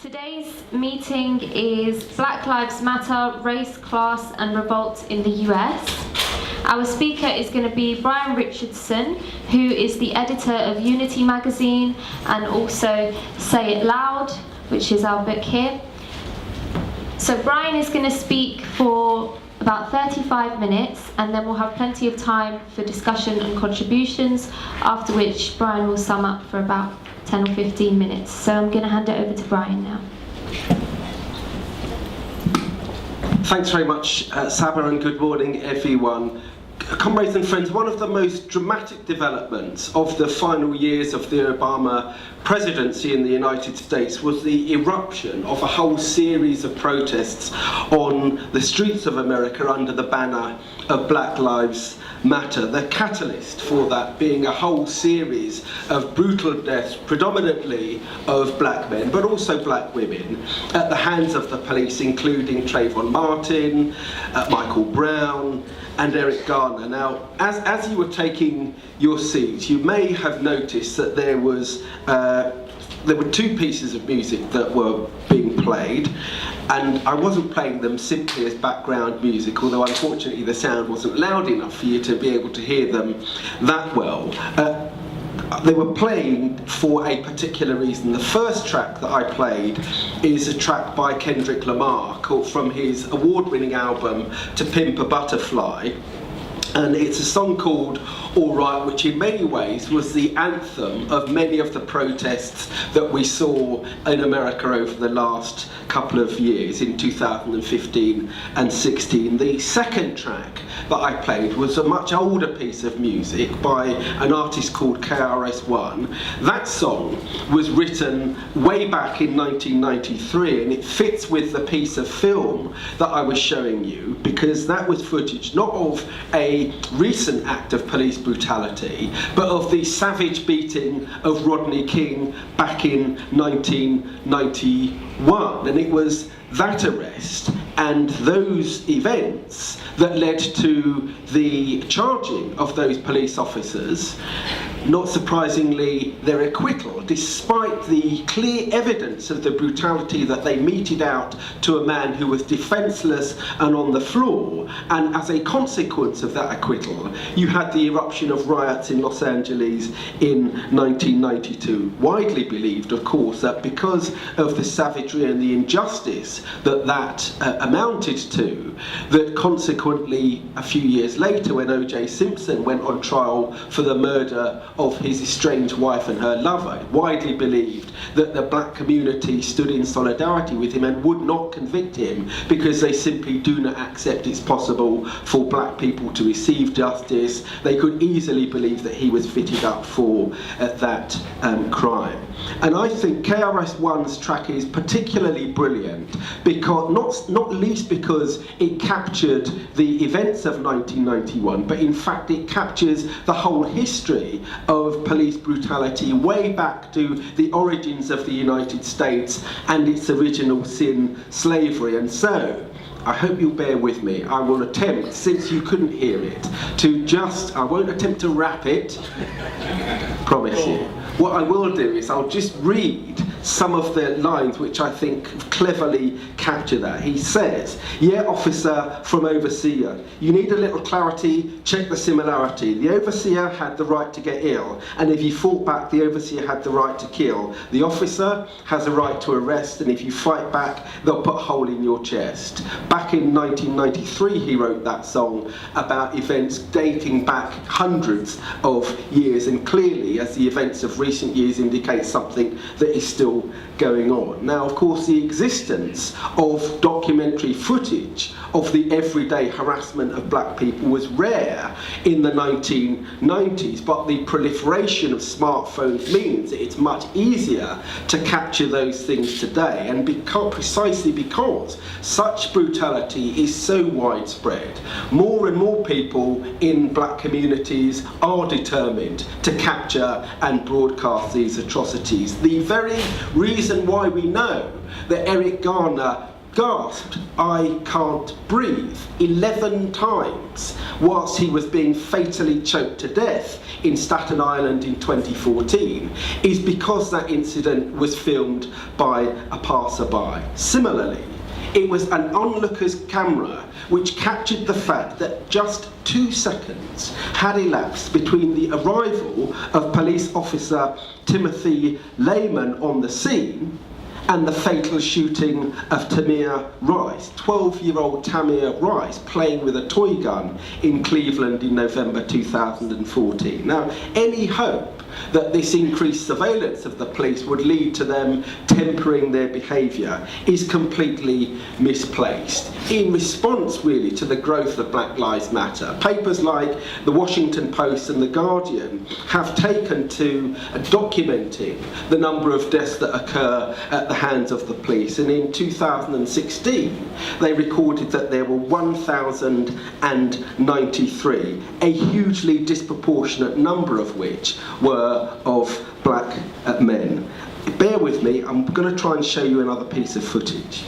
Today's meeting is Black Lives Matter, Race, Class and Revolt in the US. Our speaker is going to be Brian Richardson, who is the editor of Unity magazine and also Say It Loud, which is our book here. So Brian is going to speak for about 35 minutes, and then we'll have plenty of time for discussion and contributions, after which Brian will sum up for about 10 or 15 minutes. So I'm going to hand it over to Brian now. Thanks very much, Saba, and good morning, everyone. Comrades and friends, one of the most dramatic developments of the final years of the Obama presidency in the United States was the eruption of a whole series of protests on the streets of America under the banner of Black Lives Matter. The catalyst for that being a whole series of brutal deaths, predominantly of black men, but also black women, at the hands of the police, including Trayvon Martin, Michael Brown, and Eric Garner. Now, as you were taking your seats, you may have noticed that there were two pieces of music that were being played, and I wasn't playing them simply as background music, although unfortunately the sound wasn't loud enough for you to be able to hear them that well. They were playing for a particular reason. The first track that I played is a track by Kendrick Lamar from his award-winning album To Pimp a Butterfly, and it's a song called All Right, which in many ways was the anthem of many of the protests that we saw in America over the last couple of years, in 2015 and 16. The second track that I played was a much older piece of music by an artist called KRS-One. That song was written way back in 1993, and it fits with the piece of film that I was showing you, because that was footage not of a recent act of police brutality, but of the savage beating of Rodney King back in 1991. And it was that arrest and those events that led to the charging of those police officers, not surprisingly their acquittal, despite the clear evidence of the brutality that they meted out to a man who was defenceless and on the floor. And as a consequence of that acquittal, you had the eruption of riots in Los Angeles in 1992. Widely believed, of course, that because of the savagery and the injustice that amounted to, that consequently a few years later, when O.J. Simpson went on trial for the murder of his estranged wife and her lover, widely believed that the black community stood in solidarity with him and would not convict him because they simply do not accept it's possible for black people to receive justice. They could easily believe that he was fitted up for that crime. And I think KRS-One's track is particularly brilliant, because not least because it captured the events of 1991, but in fact it captures the whole history of police brutality way back to the origins of the United States and its original sin, slavery. And so, I hope you'll bear with me. I will attempt, since you couldn't hear it, I won't attempt to rap it, promise you. What I will do is I'll just read some of the lines which I think cleverly capture that. He says, "Yeah, officer from overseer, you need a little clarity, check the similarity. The overseer had the right to get ill, and if you fought back, the overseer had the right to kill. The officer has a right to arrest, and if you fight back, they'll put a hole in your chest." Back in 1993, he wrote that song about events dating back hundreds of years, and clearly, as the events of recent years indicate, something that is still going on. Now, of course, the existence of documentary footage of the everyday harassment of black people was rare in the 1990s, but the proliferation of smartphones means that it's much easier to capture those things today, and precisely because such brutality is so widespread, more and more people in black communities are determined to capture and broadcast these atrocities. The very reason why we know that Eric Garner gasped, "I can't breathe," 11 times whilst he was being fatally choked to death in Staten Island in 2014, is because that incident was filmed by a passerby. Similarly, it was an onlooker's camera which captured the fact that just 2 seconds had elapsed between the arrival of police officer Timothy Lehman on the scene and the fatal shooting of Tamir Rice, 12-year-old Tamir Rice, playing with a toy gun in Cleveland in November 2014. Now, any hope that this increased surveillance of the police would lead to them tempering their behaviour is completely misplaced. In response, really, to the growth of Black Lives Matter, papers like the Washington Post and the Guardian have taken to documenting the number of deaths that occur at the hands of the police, and in 2016 they recorded that there were 1,093, a hugely disproportionate number of which were of black men. Bear with me, I'm going to try and show you another piece of footage.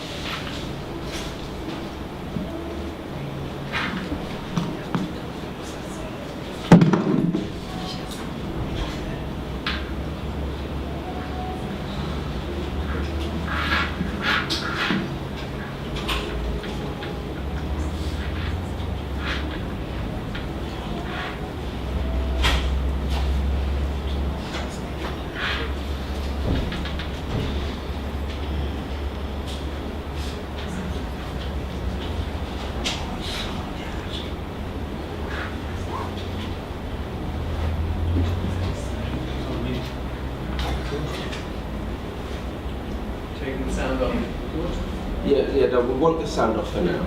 Taking the sound off. Yeah, no, we want the sound off for now.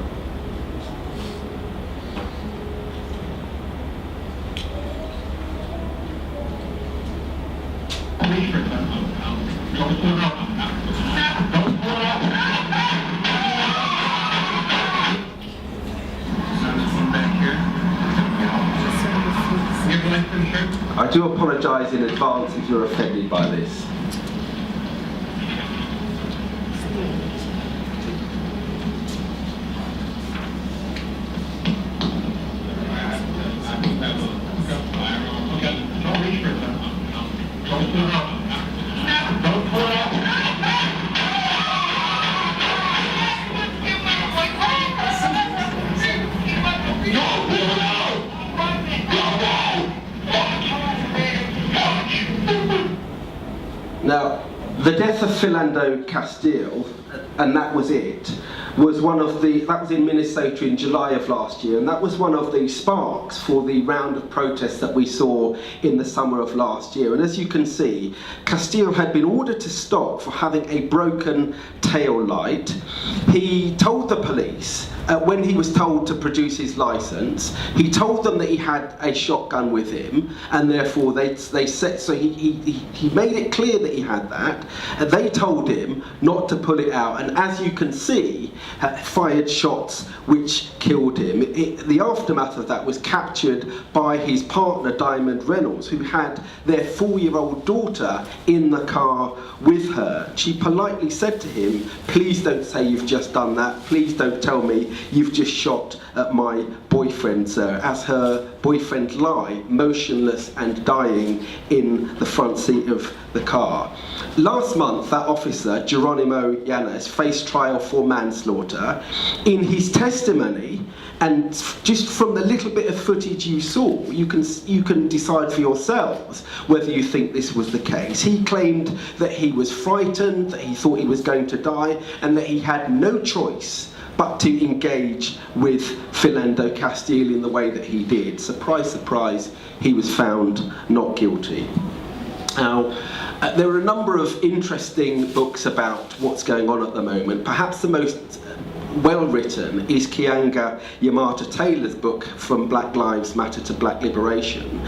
I do apologise in advance if you're offended by this. Now, the death of Philando Castile, and that was it, was that was in Minnesota in July of last year, and that was one of the sparks for the round of protests that we saw in the summer of last year. And as you can see, Castile had been ordered to stop for having a broken tail light. He told the police, when he was told to produce his license, he told them that he had a shotgun with him, and therefore he made it clear that he had that, and they told him not to pull it out, and as you can see, fired shots which killed him. The aftermath of that was captured by his partner Diamond Reynolds, who had their 4-year-old daughter in the car with her. She politely said to him, "Please don't say you've just done that, please don't tell me you've just shot at my boyfriend, sir," as her boyfriend lay motionless and dying in the front seat of the car. Last month, that officer, Geronimo Yanez, faced trial for manslaughter. In his testimony, and just from the little bit of footage you saw, you can decide for yourselves whether you think this was the case. He claimed that he was frightened, that he thought he was going to die, and that he had no choice but to engage with Philando Castile in the way that he did. Surprise, surprise, he was found not guilty. Now, there are a number of interesting books about what's going on at the moment. Perhaps the most well written is Keeanga Yamata Taylor's book, From Black Lives Matter to Black Liberation.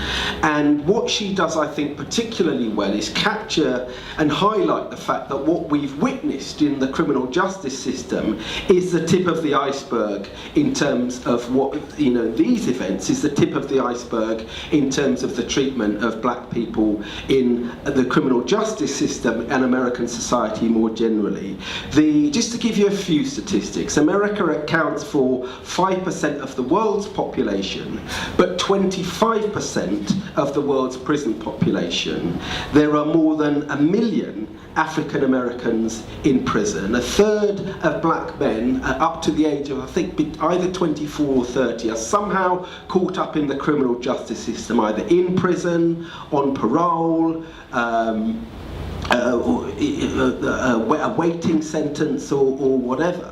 And what she does, I think, particularly well is capture and highlight the fact that what we've witnessed in the criminal justice system is the tip of the iceberg in terms of what, these events is the tip of the iceberg in terms of the treatment of black people in the criminal justice system and American society more generally. Just to give you a few statistics, America accounts for 5% of the world's population, but 25% of the world's prison population. There are more than 1 million African Americans in prison. A third of black men up to the age of, I think, either 24 or 30 are somehow caught up in the criminal justice system, either in prison, on parole, a waiting sentence or whatever.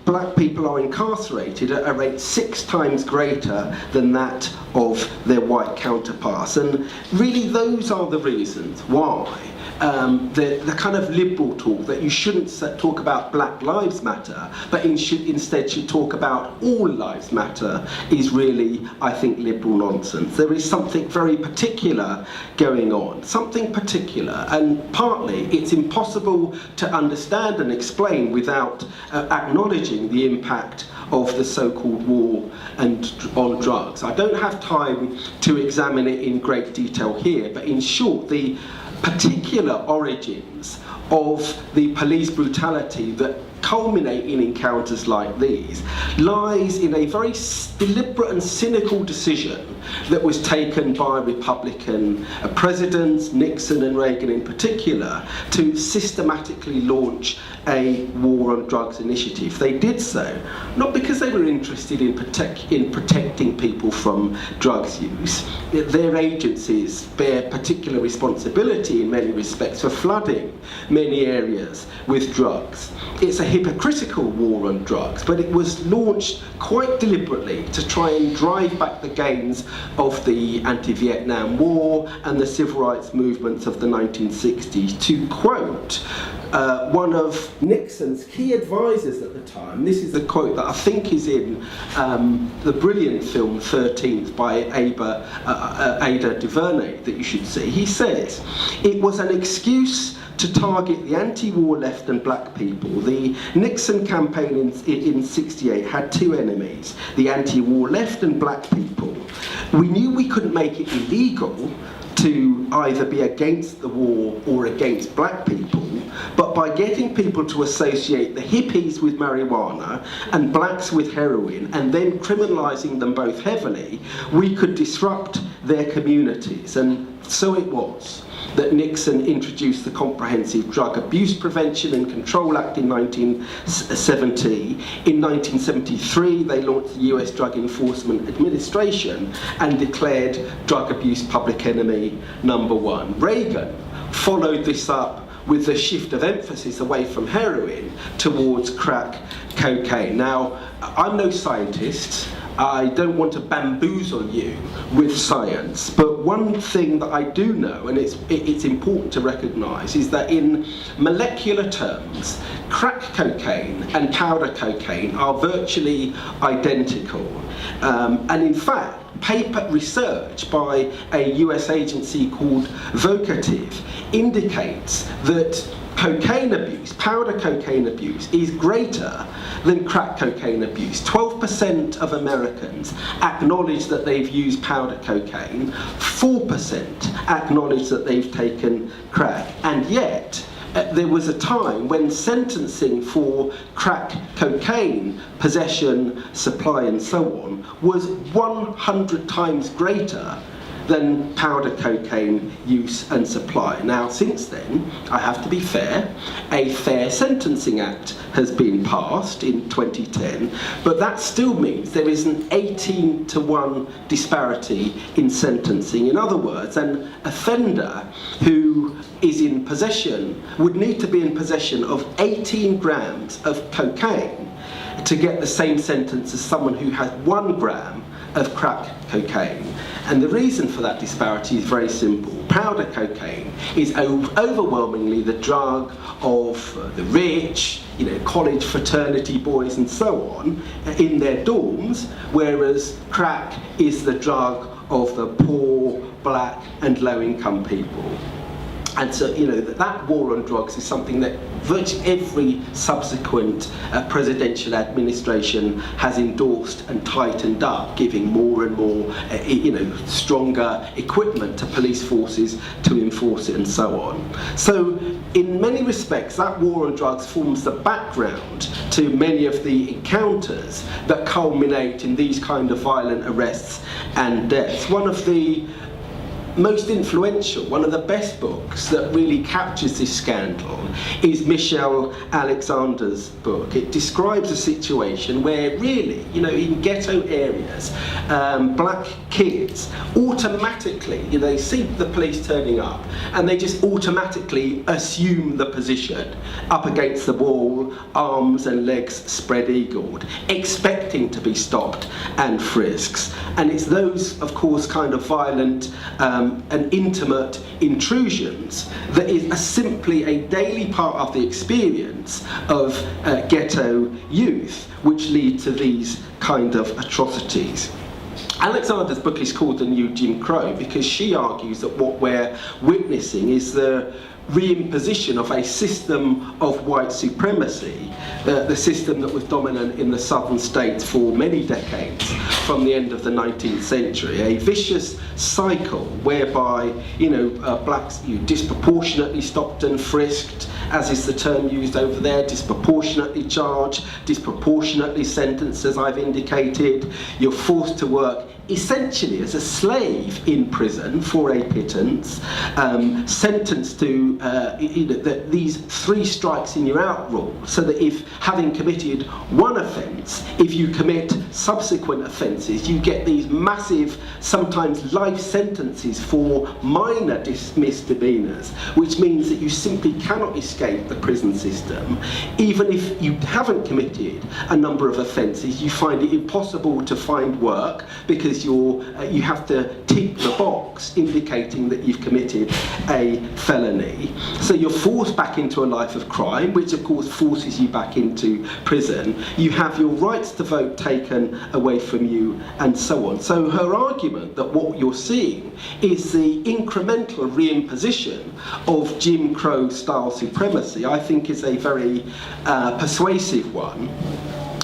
Black people are incarcerated at a rate 6 times greater than that of their white counterparts. And really those are the reasons why the kind of liberal talk that you shouldn't talk about Black Lives Matter, but instead should talk about all lives matter, is really, I think, liberal nonsense. There is something very particular going on, something particular, and partly it's impossible to understand and explain without acknowledging the impact of the so-called war on drugs. I don't have time to examine it in great detail here, but in short, the particular origins of the police brutality that culminate in encounters like these lies in a very deliberate and cynical decision that was taken by Republican presidents, Nixon and Reagan in particular, to systematically launch a war on drugs initiative. They did so not because they were interested in protecting people from drugs use. Their agencies bear particular responsibility in many respects for flooding many areas with drugs. It's a hypocritical war on drugs, but it was launched quite deliberately to try and drive back the gains of the anti-Vietnam War and the civil rights movements of the 1960s. To quote one of Nixon's key advisors at the time, this is a quote that I think is in the brilliant film 13th by Ada DuVernay that you should see. He says, "It was an excuse to target the anti-war left and black people. The Nixon campaign in 68 had 2 enemies, the anti-war left and black people. We knew we couldn't make it illegal to either be against the war or against black people, but by getting people to associate the hippies with marijuana and blacks with heroin and then criminalizing them both heavily, we could disrupt their communities." And so it was that Nixon introduced the Comprehensive Drug Abuse Prevention and Control Act in 1970. In 1973, they launched the US Drug Enforcement Administration and declared drug abuse public enemy #1. Reagan followed this up with the shift of emphasis away from heroin towards crack cocaine. Now, I'm no scientist. I don't want to bamboozle you with science, but one thing that I do know, and it's important to recognise, is that in molecular terms, crack cocaine and powder cocaine are virtually identical. And in fact, paper research by a US agency called Vocative indicates that cocaine abuse, powder cocaine abuse, is greater than crack cocaine abuse. 12% of Americans acknowledge that they've used powder cocaine, 4% acknowledge that they've taken crack, and yet there was a time when sentencing for crack cocaine possession, supply and so on was 100 times greater than powder cocaine use and supply. Now, since then, I have to be fair, a Fair Sentencing Act has been passed in 2010, but that still means there is an 18-to-1 disparity in sentencing. In other words, an offender who is in possession would need to be in possession of 18 grams of cocaine to get the same sentence as someone who has 1 gram of crack cocaine. And the reason for that disparity is very simple. Powder cocaine is overwhelmingly the drug of the rich, college fraternity boys and so on, in their dorms, whereas crack is the drug of the poor, black and low-income people. And so, that war on drugs is something that virtually every subsequent presidential administration has endorsed and tightened up, giving more and more, stronger equipment to police forces to enforce it and so on. So, in many respects, that war on drugs forms the background to many of the encounters that culminate in these kind of violent arrests and deaths. One of the most influential, one of the best books that really captures this scandal is Michelle Alexander's book. It describes a situation where really, in ghetto areas, black kids automatically, they see the police turning up and they just automatically assume the position up against the wall, arms and legs spread-eagled, expecting to be stopped and frisked. And it's those, of course, kind of violent and intimate intrusions that is simply a daily part of the experience of ghetto youth, which lead to these kind of atrocities. Alexander's book is called The New Jim Crow because she argues that what we're witnessing is the reimposition of a system of white supremacy, the system that was dominant in the southern states for many decades from the end of the 19th century, a vicious cycle whereby blacks disproportionately stopped and frisked, as is the term used over there, disproportionately charged, disproportionately sentenced, as I've indicated. You're forced to work essentially as a slave in prison for a pittance, sentenced to these 3 strikes and you're out rule, so that if, having committed one offence, if you commit subsequent offences, you get these massive, sometimes life sentences for minor misdemeanours, which means that you simply cannot escape the prison system. Even if you haven't committed a number of offences, you find it impossible to find work because you have to tick the box indicating that you've committed a felony. So you're forced back into a life of crime, which of course forces you back into prison. You have your rights to vote taken away from you, and so on. So her argument that what you're seeing is the incremental reimposition of Jim Crow style supremacy, I think is a very persuasive one.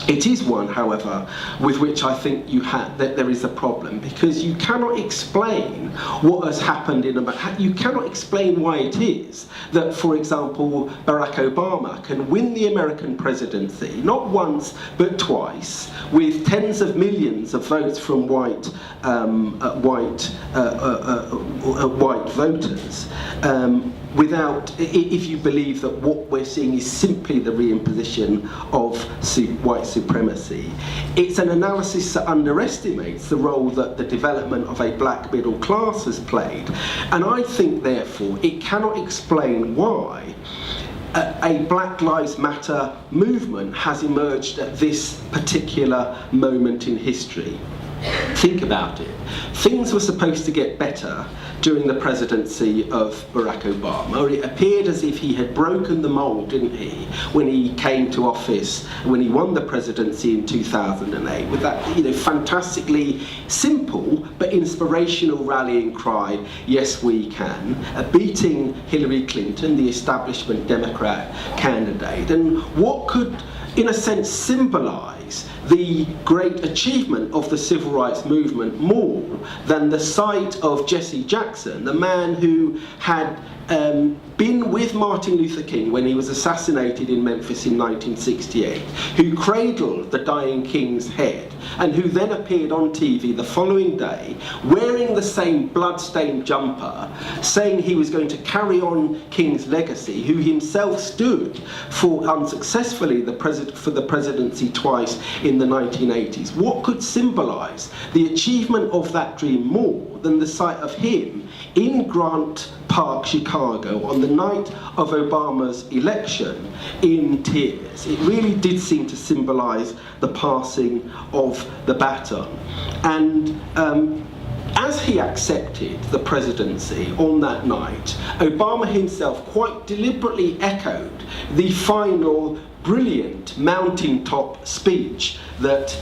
It is one, however, with which I think that there is a problem, because you cannot explain what has happened you cannot explain why it is that, for example, Barack Obama can win the American presidency, not once but twice, with tens of millions of votes from white voters. If you believe that what we're seeing is simply the reimposition of white supremacy. It's an analysis that underestimates the role that the development of a black middle class has played. And I think, therefore, it cannot explain why a Black Lives Matter movement has emerged at this particular moment in history. Think about it. Things were supposed to get better during the presidency of Barack Obama. It appeared as if he had broken the mold, didn't he, when he came to office, when he won the presidency in 2008, with that fantastically simple but inspirational rallying cry, "Yes, we can," beating Hillary Clinton, the establishment Democrat candidate. And what could, in a sense, symbolise the great achievement of the civil rights movement more than the sight of Jesse Jackson, the man who had been with Martin Luther King when he was assassinated in Memphis in 1968, who cradled the dying King's head, and who then appeared on TV the following day wearing the same blood-stained jumper, saying he was going to carry on King's legacy, who himself stood for unsuccessfully for the presidency twice in in the 1980s. What could symbolise the achievement of that dream more than the sight of him in Grant Park, Chicago, on the night of Obama's election, in tears? It really did seem to symbolise the passing of the baton. And as he accepted the presidency on that night, Obama himself quite deliberately echoed the final brilliant mountaintop speech that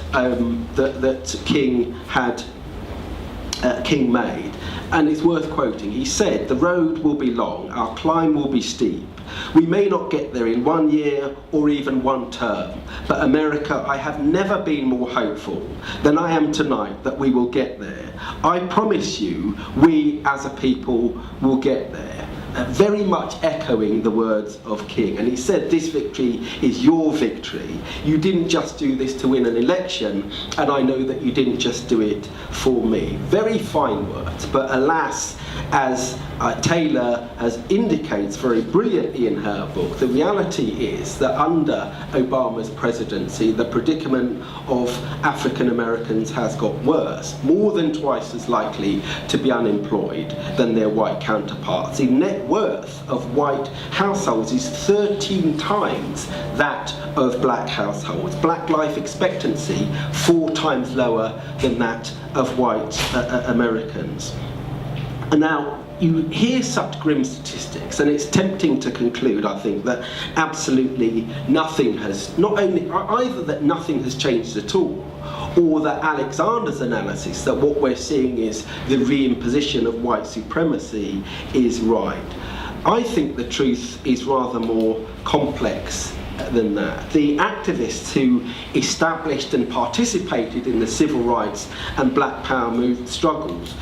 King made. And it's worth quoting. He said, "The road will be long, our climb will be steep. We may not get there in 1 year or even 1 term, but America, I have never been more hopeful than I am tonight that we will get there. I promise you, we as a people will get there." Very much echoing the words of King. And he said, "This victory is your victory. You didn't just do this to win an election, and I know that you didn't just do it for me." Very fine words, but alas, as Taylor has indicates very brilliantly in her book, the reality is that under Obama's presidency, the predicament of African Americans has got worse, more than twice as likely to be unemployed than their white counterparts. The net worth of white households is 13 times that of black households. Black life expectancy 4 times lower than that of white Americans. And now, you hear such grim statistics, and it's tempting to conclude, I think, that absolutely nothing has, not only, either that nothing has changed at all, or that Alexander's analysis, that what we're seeing is the reimposition of white supremacy, is right. I think the truth is rather more complex than that. The activists who established and participated in the civil rights and black power movement struggles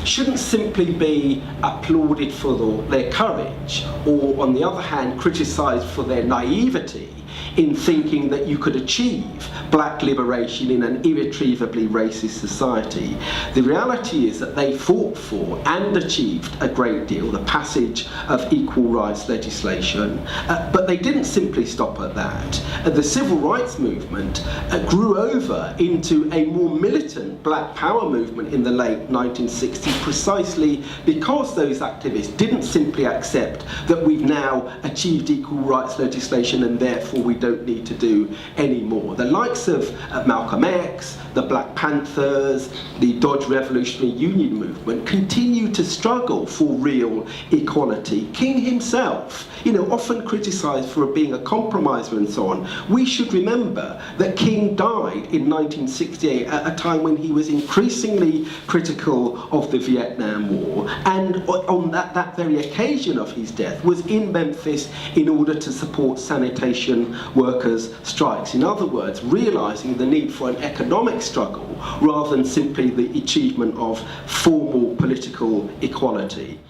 shouldn't simply be applauded for their courage, or on the other hand criticised for their naivety in thinking that you could achieve black liberation in an irretrievably racist society. The reality is that they fought for and achieved a great deal, the passage of equal rights legislation, but they didn't simply stop at that. The civil rights movement grew over into a more militant black power movement in the late 1960s, precisely because those activists didn't simply accept that we've now achieved equal rights legislation and therefore we don't need to do any more. The likes of Malcolm X, the Black Panthers, the Dodge Revolutionary Union movement continue to struggle for real equality. King himself, often criticised for being a compromiser and so on, we should remember that King died in 1968 at a time when he was increasingly critical of the Vietnam War, and on that very occasion of his death was in Memphis in order to support sanitation workers' strikes. In other words, realising the need for an economic struggle rather than simply the achievement of formal political equality.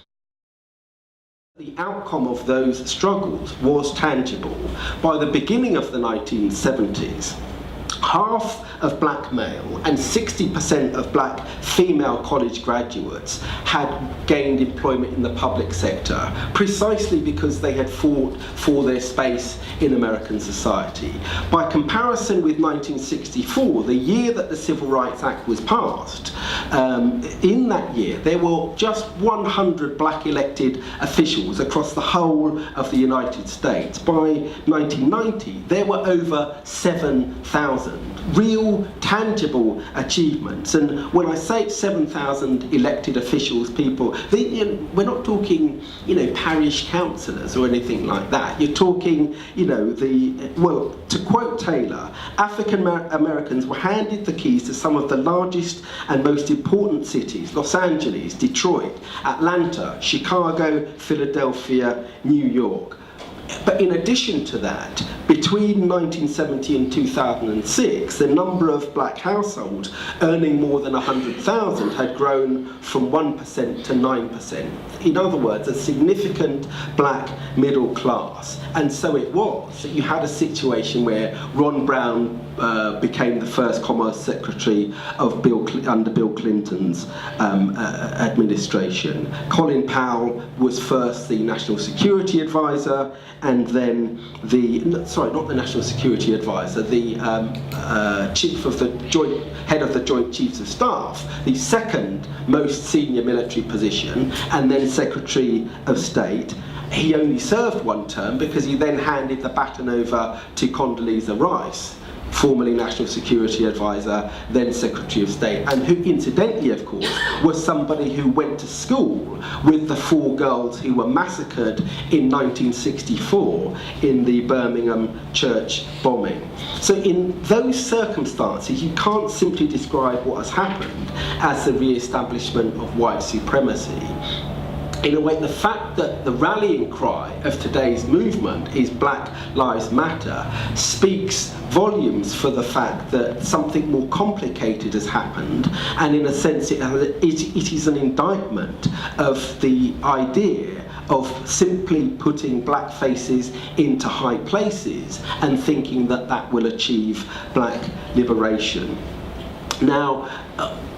The outcome of those struggles was tangible. By the beginning of the 1970s, half of black male and 60% of black female college graduates had gained employment in the public sector, precisely because they had fought for their space in American society. By comparison with 1964, the year that the Civil Rights Act was passed, in that year there were just 100 black elected officials across the whole of the United States. By 1990, there were over 7,000. Real, tangible achievements. And when I say 7,000 elected officials, people, we're not talking, parish councillors or anything like that. You're talking, to quote Taylor, African Americans were handed the keys to some of the largest and most important cities: Los Angeles, Detroit, Atlanta, Chicago, Philadelphia, New York. But in addition to that, between 1970 and 2006, the number of black households earning more than 100,000 had grown from 1% to 9%. In other words, a significant black middle class. And so it was that you had a situation where Ron Brown became the first Commerce Secretary of under Bill Clinton's administration. Colin Powell was first the National Security Advisor, and then not the National Security Advisor, the head of the Joint Chiefs of Staff, the second most senior military position, and then Secretary of State. He only served one term because he then handed the baton over to Condoleezza Rice, formerly National Security Advisor, then Secretary of State, and who incidentally, of course, was somebody who went to school with the 4 girls who were massacred in 1964 in the Birmingham church bombing. So in those circumstances, you can't simply describe what has happened as the re-establishment of white supremacy. In a way, the fact that the rallying cry of today's movement is Black Lives Matter speaks volumes for the fact that something more complicated has happened, and in a sense it is an indictment of the idea of simply putting black faces into high places and thinking that that will achieve black liberation. Now,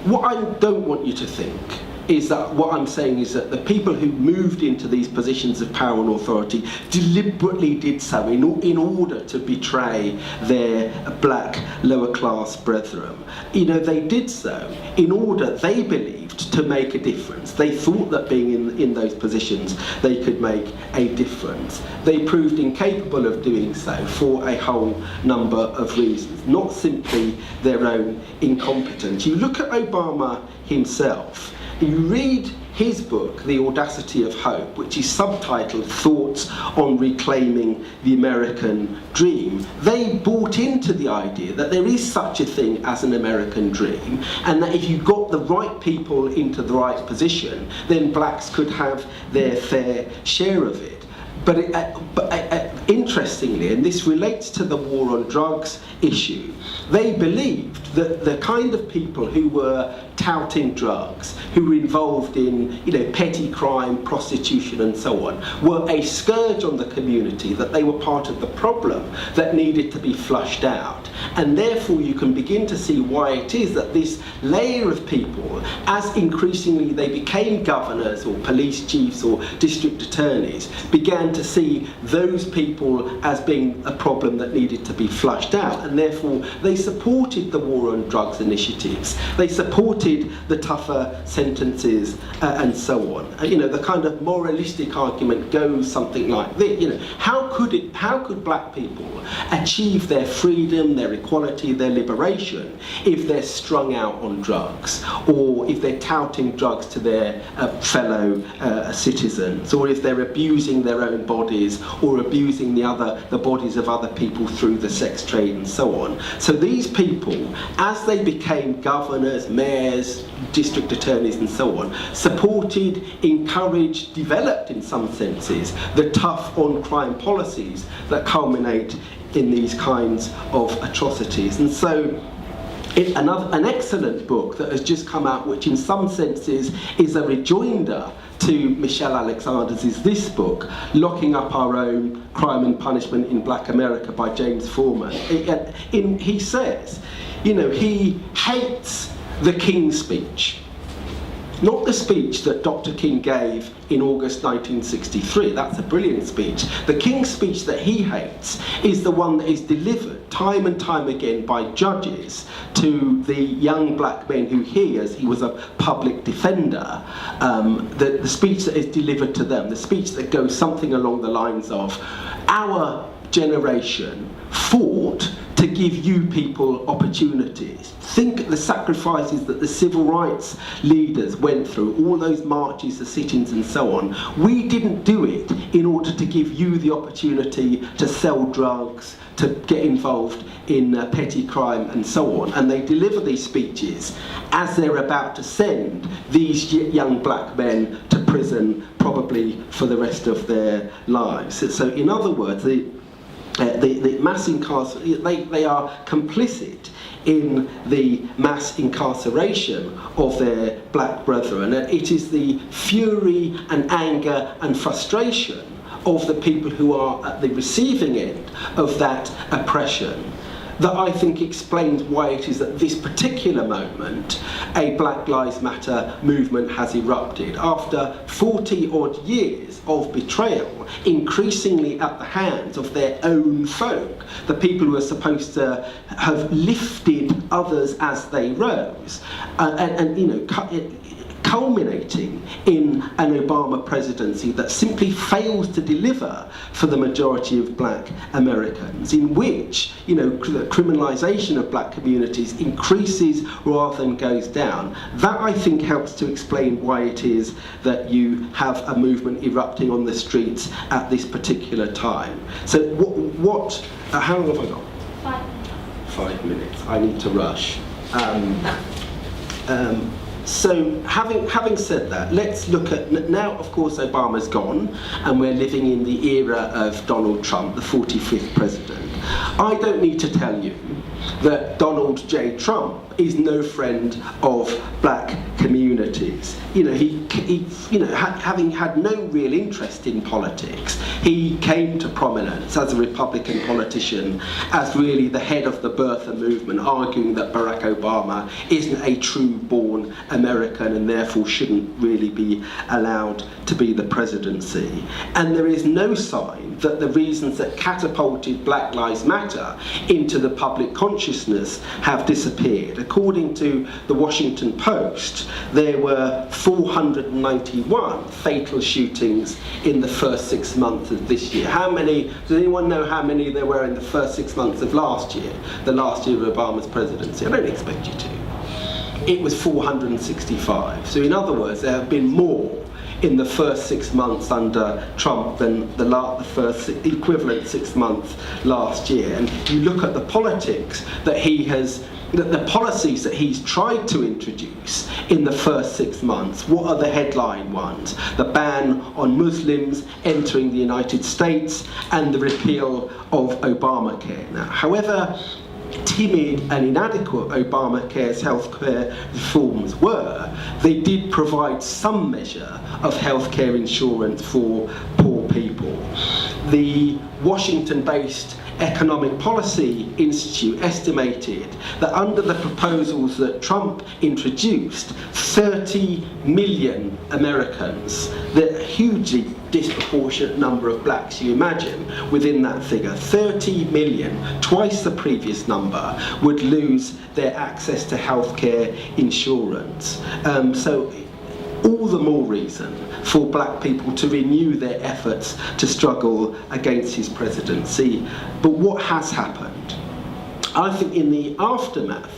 what I don't want you to think is that what I'm saying is that the people who moved into these positions of power and authority deliberately did so in order to betray their black lower class brethren. You know, they did so in order, they believed, to make a difference. They thought that being in those positions they could make a difference. They proved incapable of doing so for a whole number of reasons, not simply their own incompetence. You look at Obama himself, you read his book, The Audacity of Hope, which is subtitled Thoughts on Reclaiming the American Dream. They bought into the idea that there is such a thing as an American dream, and that if you got the right people into the right position, then blacks could have their fair share of it. But interestingly, and this relates to the war on drugs issue, they believed that the kind of people who were touting drugs, who were involved in, petty crime, prostitution and so on, were a scourge on the community, that they were part of the problem that needed to be flushed out. And therefore you can begin to see why it is that this layer of people, as increasingly they became governors or police chiefs or district attorneys, began to see those people as being a problem that needed to be flushed out, and therefore they supported the war on drugs initiatives. They supported the tougher sentences and so on. The kind of moralistic argument goes something like this. How could black people achieve their freedom, their equality, their liberation if they're strung out on drugs, or if they're touting drugs to their fellow citizens, or if they're abusing their own bodies or abusing the bodies of other people through the sex trade and so on. So these people, as they became governors, mayors, district attorneys and so on, supported, encouraged, developed in some senses the tough on-crime policies that culminate in these kinds of atrocities. And so an excellent book that has just come out, which in some senses is a rejoinder to Michelle Alexander's this book, Locking Up Our Own, Crime and Punishment in Black America by James Foreman. He says, he hates the King's speech. Not the speech that Dr. King gave in August 1963, that's a brilliant speech. The King's speech that he hates is the one that is delivered time and time again by judges to the young black men who he was a public defender, the speech that is delivered to them, the speech that goes something along the lines of, our generation fought to give you people opportunities. Think of the sacrifices that the civil rights leaders went through, all those marches, the sit-ins and so on. We didn't do it in order to give you the opportunity to sell drugs, to get involved in petty crime and so on. And they deliver these speeches as they're about to send these young black men to prison, probably for the rest of their lives. So in other words, the mass incarceration, they are complicit in the mass incarceration of their black brethren. And it is the fury and anger and frustration of the people who are at the receiving end of that oppression that I think explains why it is at this particular moment a Black Lives Matter movement has erupted. After 40 odd years of betrayal, increasingly at the hands of their own folk, the people who are supposed to have lifted others as they rose, culminating in an Obama presidency that simply fails to deliver for the majority of black Americans, in which, the criminalisation of black communities increases rather than goes down. That, I think, helps to explain why it is that you have a movement erupting on the streets at this particular time. So how long have I got? 5 minutes. I need to rush. So having said that, let's look at, now of course Obama's gone and we're living in the era of Donald Trump, the 45th president. I don't need to tell you that Donald J. Trump is no friend of black communities. Having had no real interest in politics, he came to prominence as a Republican politician, as really the head of the birther movement, arguing that Barack Obama isn't a true-born American and therefore shouldn't really be allowed to be the presidency. And there is no sign that the reasons that catapulted Black Lives Matter into the public consciousness have disappeared. According to the Washington Post, there were 491 fatal shootings in the first 6 months of this year. Does anyone know how many there were in the first 6 months of last year, the last year of Obama's presidency? I don't expect you to. It was 465. So in other words, there have been more in the first 6 months under Trump than the first equivalent 6 months last year. And you look at the politics that the policies that he's tried to introduce in the first 6 months. What are the headline ones? The ban on Muslims entering the United States and the repeal of Obamacare. Now, however timid and inadequate Obamacare's healthcare reforms were, they did provide some measure of healthcare insurance for poor people. The Washington-based Economic Policy Institute estimated that under the proposals that Trump introduced, 30 million Americans, the hugely disproportionate number of blacks you imagine within that figure, 30 million, twice the previous number, would lose their access to healthcare insurance. So all the more reason for black people to renew their efforts to struggle against his presidency. But what has happened? I think in the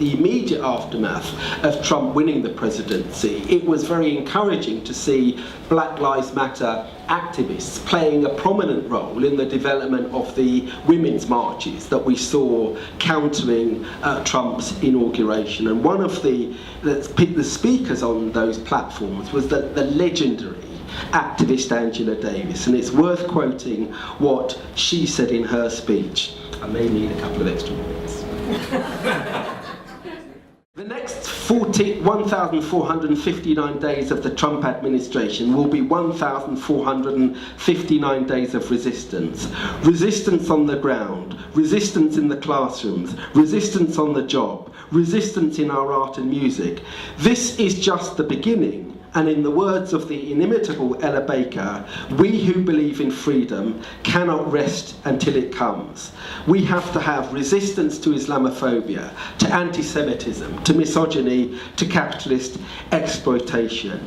immediate aftermath of Trump winning the presidency, it was very encouraging to see Black Lives Matter activists playing a prominent role in the development of the women's marches that we saw countering Trump's inauguration. And one of the speakers on those platforms was the legendary activist Angela Davis, and it's worth quoting what she said in her speech. I may need a couple of extra minutes. The next 1,459 days of the Trump administration will be 1,459 days of resistance. Resistance on the ground, resistance in the classrooms, resistance on the job, resistance in our art and music. This is just the beginning. And in the words of the inimitable Ella Baker, we who believe in freedom cannot rest until it comes. We have to have resistance to Islamophobia, to anti-Semitism, to misogyny, to capitalist exploitation.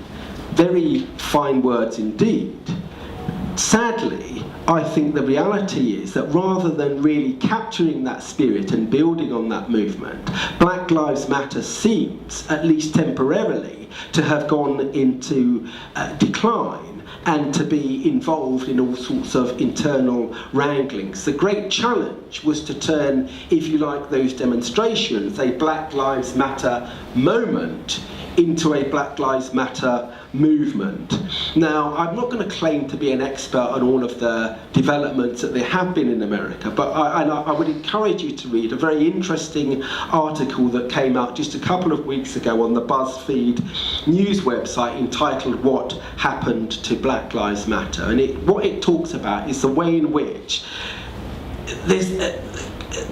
Very fine words indeed. Sadly, I think the reality is that rather than really capturing that spirit and building on that movement, Black Lives Matter seems, at least temporarily, to have gone into decline and to be involved in all sorts of internal wranglings. The great challenge was to turn, if you like, those demonstrations, a Black Lives Matter moment, into a Black Lives Matter movement. Now, I'm not going to claim to be an expert on all of the developments that there have been in America, but I would encourage you to read a very interesting article that came out just a couple of weeks ago on the BuzzFeed news website entitled "What Happened to Black Lives Matter?" And what it talks about is the way in which there's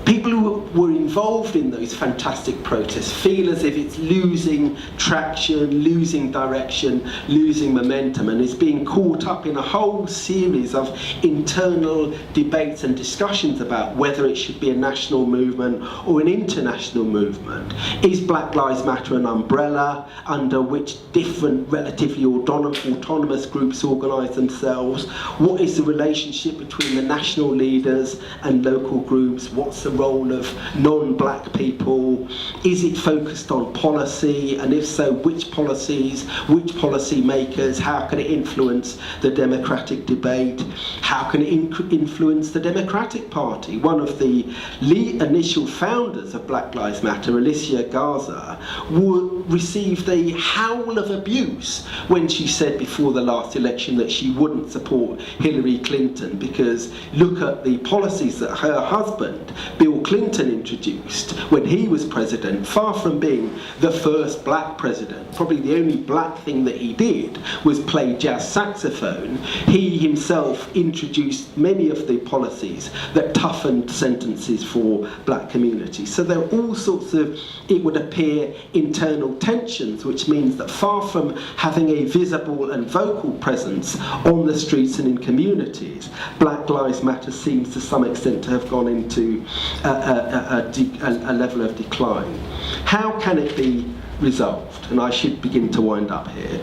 people who were involved in those fantastic protests feel as if it's losing traction, losing direction, losing momentum, and is being caught up in a whole series of internal debates and discussions about whether it should be a national movement or an international movement. Is Black Lives Matter an umbrella under which different relatively autonomous groups organise themselves? What is the relationship between the national leaders and local groups? What's the role of non-black people? Is it focused on policy? And if so, which policies, which policy makers? How can it influence the democratic debate? How can it influence the Democratic Party? One of the initial founders of Black Lives Matter, Alicia Garza, received a howl of abuse when she said before the last election that she wouldn't support Hillary Clinton because look at the policies that her husband, Bill Clinton, introduced when he was president. Far from being the first black president, probably the only black thing that he did was play jazz saxophone. He himself introduced many of the policies that toughened sentences for black communities. So there are all sorts of, it would appear, internal tensions, which means that far from having a visible and vocal presence on the streets and in communities, Black Lives Matter seems to some extent to have gone into a level of decline. How can it be resolved? And I should begin to wind up here.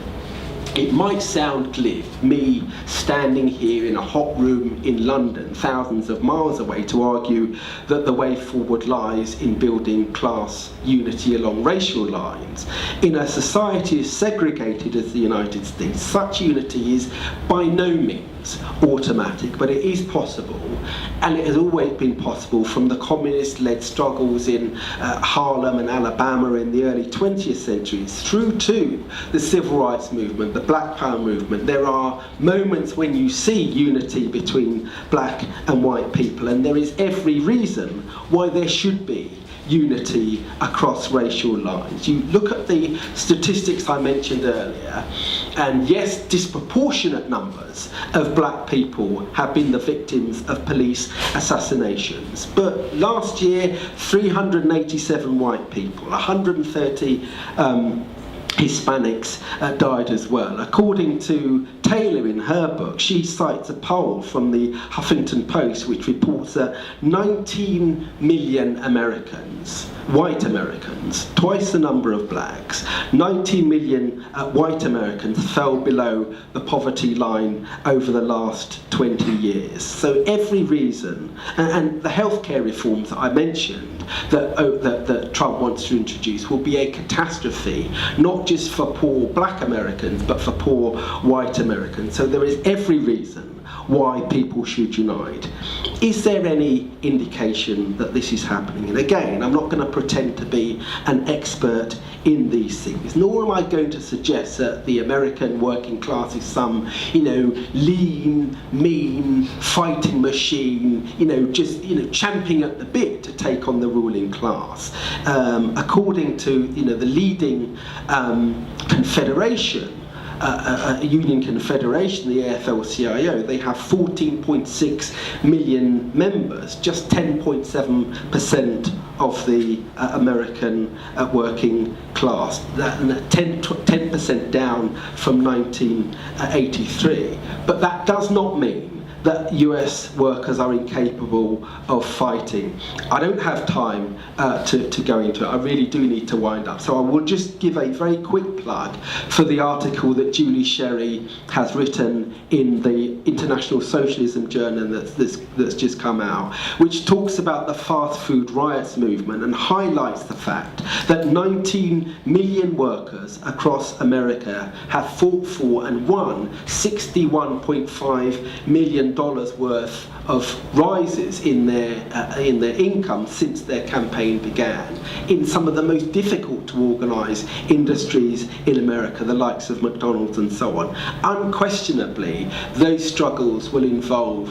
It might sound glib, me standing here in a hot room in London, thousands of miles away, to argue that the way forward lies in building class unity along racial lines. In a society as segregated as the United States, such unity is by no means automatic, but it is possible, and it has always been possible from the communist-led struggles in Harlem and Alabama in the early 20th centuries through to the civil rights movement, the Black Power movement. There are moments when you see unity between black and white people, and there is every reason why there should be unity across racial lines. You look at the statistics I mentioned earlier, and yes, disproportionate numbers of black people have been the victims of police assassinations. But last year, 387 white people, 130 Hispanics died as well. According to Taylor in her book, she cites a poll from the Huffington Post which reports that 19 million Americans, white Americans, twice the number of blacks, 19 million white Americans fell below the poverty line over the last 20 years. So every reason, and the healthcare reforms that I mentioned that Trump wants to introduce will be a catastrophe, not just for poor black Americans, but for poor white Americans. So there is every reason why people should unite. Is there any indication that this is happening? And again, I'm not going to pretend to be an expert in these things, nor am I going to suggest that the American working class is some, lean, mean, fighting machine, just, champing at the bit to take on the ruling class. According to, the leading confederation, union confederation, the AFL-CIO, they have 14.6 million members, just 10.7% of the American working class, 10% down from 1983. But that does not mean that US workers are incapable of fighting. I don't have time to go into it. I really do need to wind up. So I will just give a very quick plug for the article that Julie Sherry has written in the International Socialism Journal that's just come out, which talks about the fast food riots movement and highlights the fact that 19 million workers across America have fought for and won $61.5 million worth of rises in their income since their campaign began in some of the most difficult to organise industries in America, the likes of McDonald's and so on. Unquestionably, those struggles will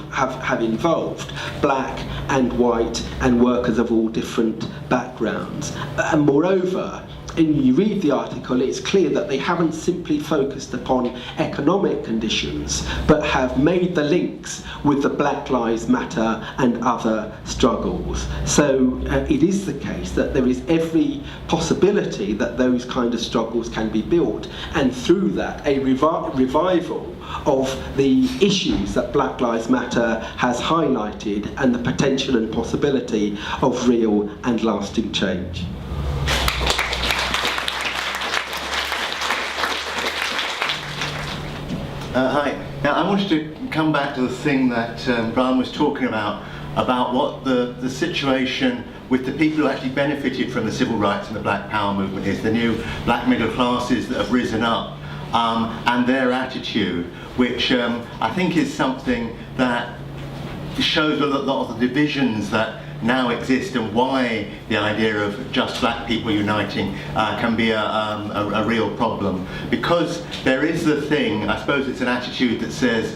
have involved black and white and workers of all different backgrounds. And moreover, and you read the article, it's clear that they haven't simply focused upon economic conditions, but have made the links with the Black Lives Matter and other struggles. So it is the case that there is every possibility that those kind of struggles can be built, and through that a revival of the issues that Black Lives Matter has highlighted and the potential and possibility of real and lasting change. Hi. Now, I wanted to come back to the thing that Brian was talking about what the situation with the people who actually benefited from the civil rights and the Black Power movement is, the new black middle classes that have risen up, and their attitude, which I think is something that shows a lot of the divisions that now exist and why the idea of just black people uniting can be a real problem. Because there is the thing, I suppose it's an attitude that says,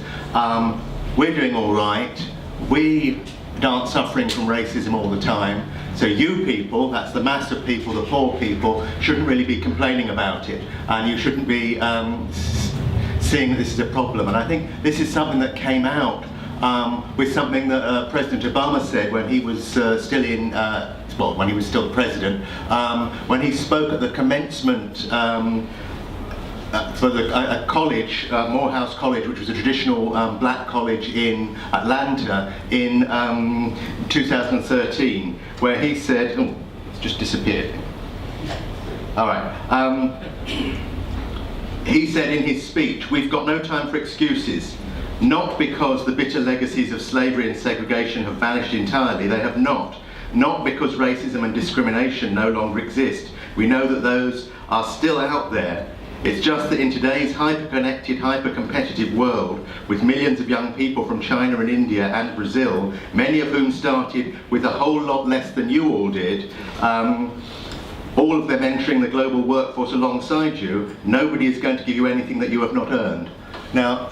we're doing all right, we aren't suffering from racism all the time, so you people, that's the mass of people, the poor people, shouldn't really be complaining about it, and you shouldn't be seeing that this is a problem. And I think this is something that came out with something that President Obama said when he was still in, when he was still president, when he spoke at the commencement for a college, Morehouse College, which was a traditional black college in Atlanta in 2013, where he said, oh, it's just disappeared. All right. He said in his speech, "We've got no time for excuses. Not because the bitter legacies of slavery and segregation have vanished entirely, they have not. Not because racism and discrimination no longer exist. We know that those are still out there. It's just that in today's hyper-connected, hyper-competitive world, with millions of young people from China and India and Brazil, many of whom started with a whole lot less than you all did, all of them entering the global workforce alongside you, nobody is going to give you anything that you have not earned." Now,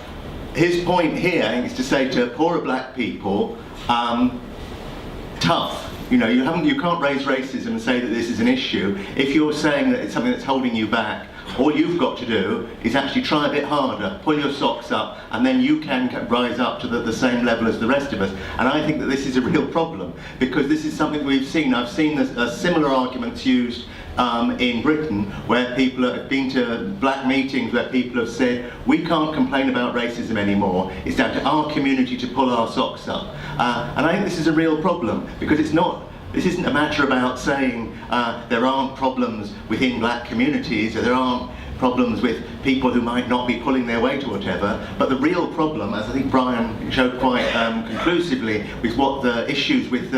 his point here is to say to poorer black people, tough. You know, you can't raise racism and say that this is an issue. If you're saying that it's something that's holding you back, all you've got to do is actually try a bit harder, pull your socks up, and then you can rise up to the same level as the rest of us. And I think that this is a real problem, because this is something we've seen. I've seen similar arguments used in Britain, where people have been to black meetings where people have said, we can't complain about racism anymore, it's down to our community to pull our socks up. And I think this is a real problem, because this isn't a matter about saying there aren't problems within black communities, or there aren't problems with people who might not be pulling their weight or whatever, but the real problem, as I think Brian showed quite conclusively, with what the issues with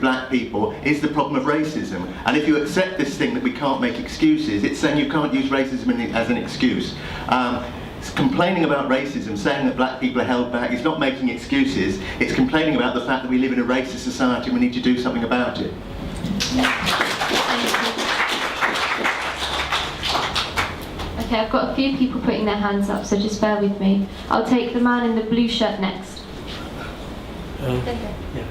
black people, is the problem of racism. And if you accept this thing that we can't make excuses, it's saying you can't use racism as an excuse. Complaining about racism, saying that black people are held back, is not making excuses, it's complaining about the fact that we live in a racist society and we need to do something about it. Okay, I've got a few people putting their hands up, so just bear with me. I'll take the man in the blue shirt next. Yeah,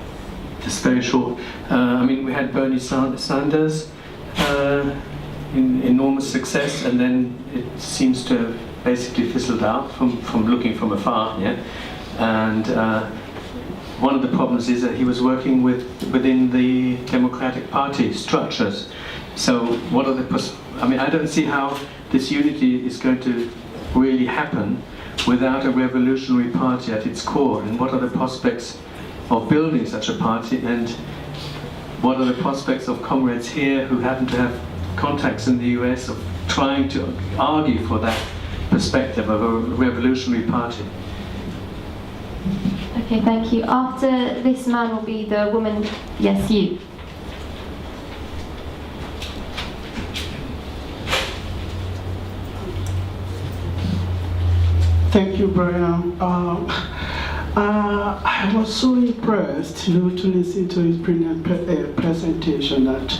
just very short. I mean, we had Bernie Sanders, enormous success, and then it seems to have basically fizzled out from looking from afar. Yeah, and one of the problems is that he was working within the Democratic Party structures. So what are the I don't see how this unity is going to really happen without a revolutionary party at its core. And what are the prospects of building such a party, and what are the prospects of comrades here who happen to have contacts in the US of trying to argue for that perspective of a revolutionary party? Okay, thank you. After this man will be the woman, yes, you. Thank you, Brian. I was so impressed, to listen to his brilliant presentation, that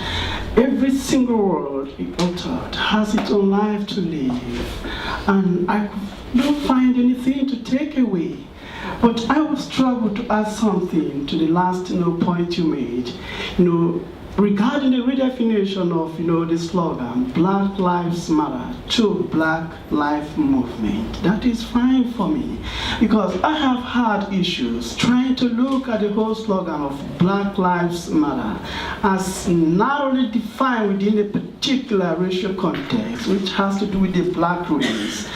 every single word he uttered has its own life to live, and I don't find anything to take away. But I will struggle to add something to the last point you made. regarding the redefinition of, the slogan, Black Lives Matter to Black Life Movement, that is fine for me, because I have had issues trying to look at the whole slogan of Black Lives Matter as narrowly defined within a particular racial context, which has to do with the black race.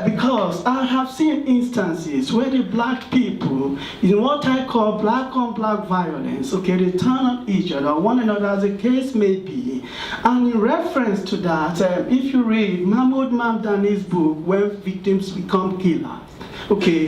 Because I have seen instances where the black people, in what I call black on black violence, okay, they turn on each other, one another, as the case may be. And in reference to that, if you read Mahmoud Mamdani's book, When Victims Become Killers, okay,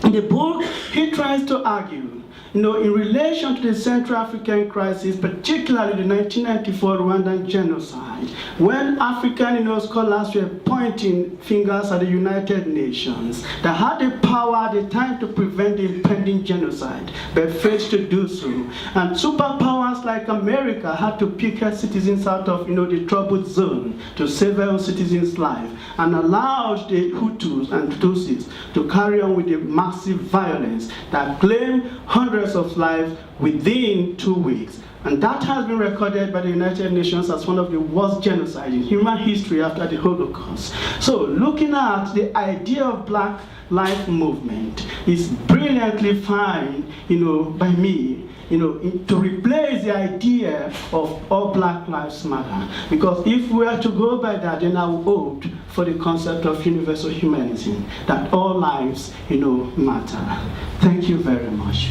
in the book, he tries to argue, in relation to the Central African crisis, particularly the 1994 Rwandan genocide, when African scholars were pointing fingers at the United Nations that had the power at the time to prevent the impending genocide, but failed to do so. And superpowers like America had to pick her citizens out of the troubled zone to save their own citizens' life, and allowed the Hutus and Tutsis to carry on with the massive violence that claimed hundreds of lives within 2 weeks. And that has been recorded by the United Nations as one of the worst genocides in human history after the Holocaust. So looking at the idea of Black Life Movement is brilliantly fine, by me, to replace the idea of all Black Lives Matter. Because if we are to go by that, then I would opt for the concept of universal humanism, that all lives, matter. Thank you very much.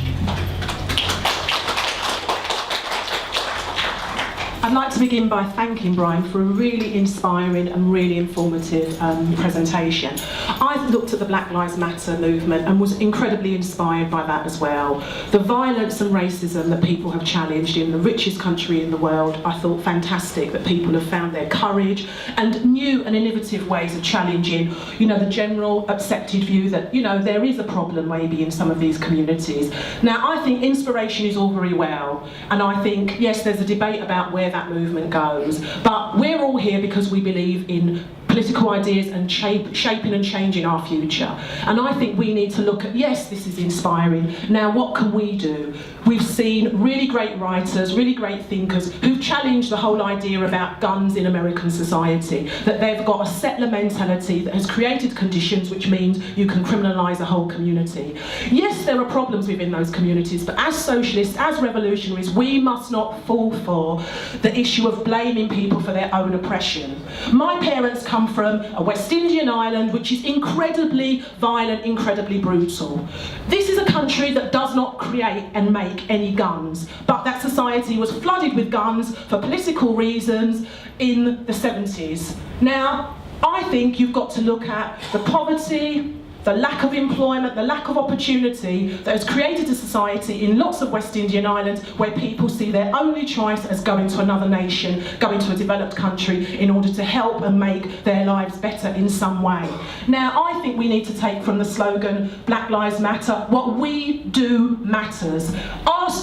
I'd like to begin by thanking Brian for a really inspiring and really informative presentation. I looked at the Black Lives Matter movement and was incredibly inspired by that as well. The violence and racism that people have challenged in the richest country in the world, I thought fantastic that people have found their courage and new and innovative ways of challenging, the general accepted view that, there is a problem maybe in some of these communities. Now, I think inspiration is all very well, and I think, yes, there's a debate about where that movement goes, but we're all here because we believe in political ideas and shaping and changing our future. And I think we need to look at, yes, this is inspiring, now what can we do? We've seen really great writers, really great thinkers who've challenged the whole idea about guns in American society, that they've got a settler mentality that has created conditions which means you can criminalise a whole community. Yes, there are problems within those communities, but as socialists, as revolutionaries, we must not fall for the issue of blaming people for their own oppression. My parents come from a West Indian island which is incredibly violent, incredibly brutal. This is a country that does not create and make any guns, but that society was flooded with guns for political reasons in the 70s. Now, I think you've got to look at the poverty, the lack of employment, the lack of opportunity that has created a society in lots of West Indian islands where people see their only choice as going to another nation, going to a developed country in order to help and make their lives better in some way. Now, I think we need to take from the slogan, Black Lives Matter, what we do matters.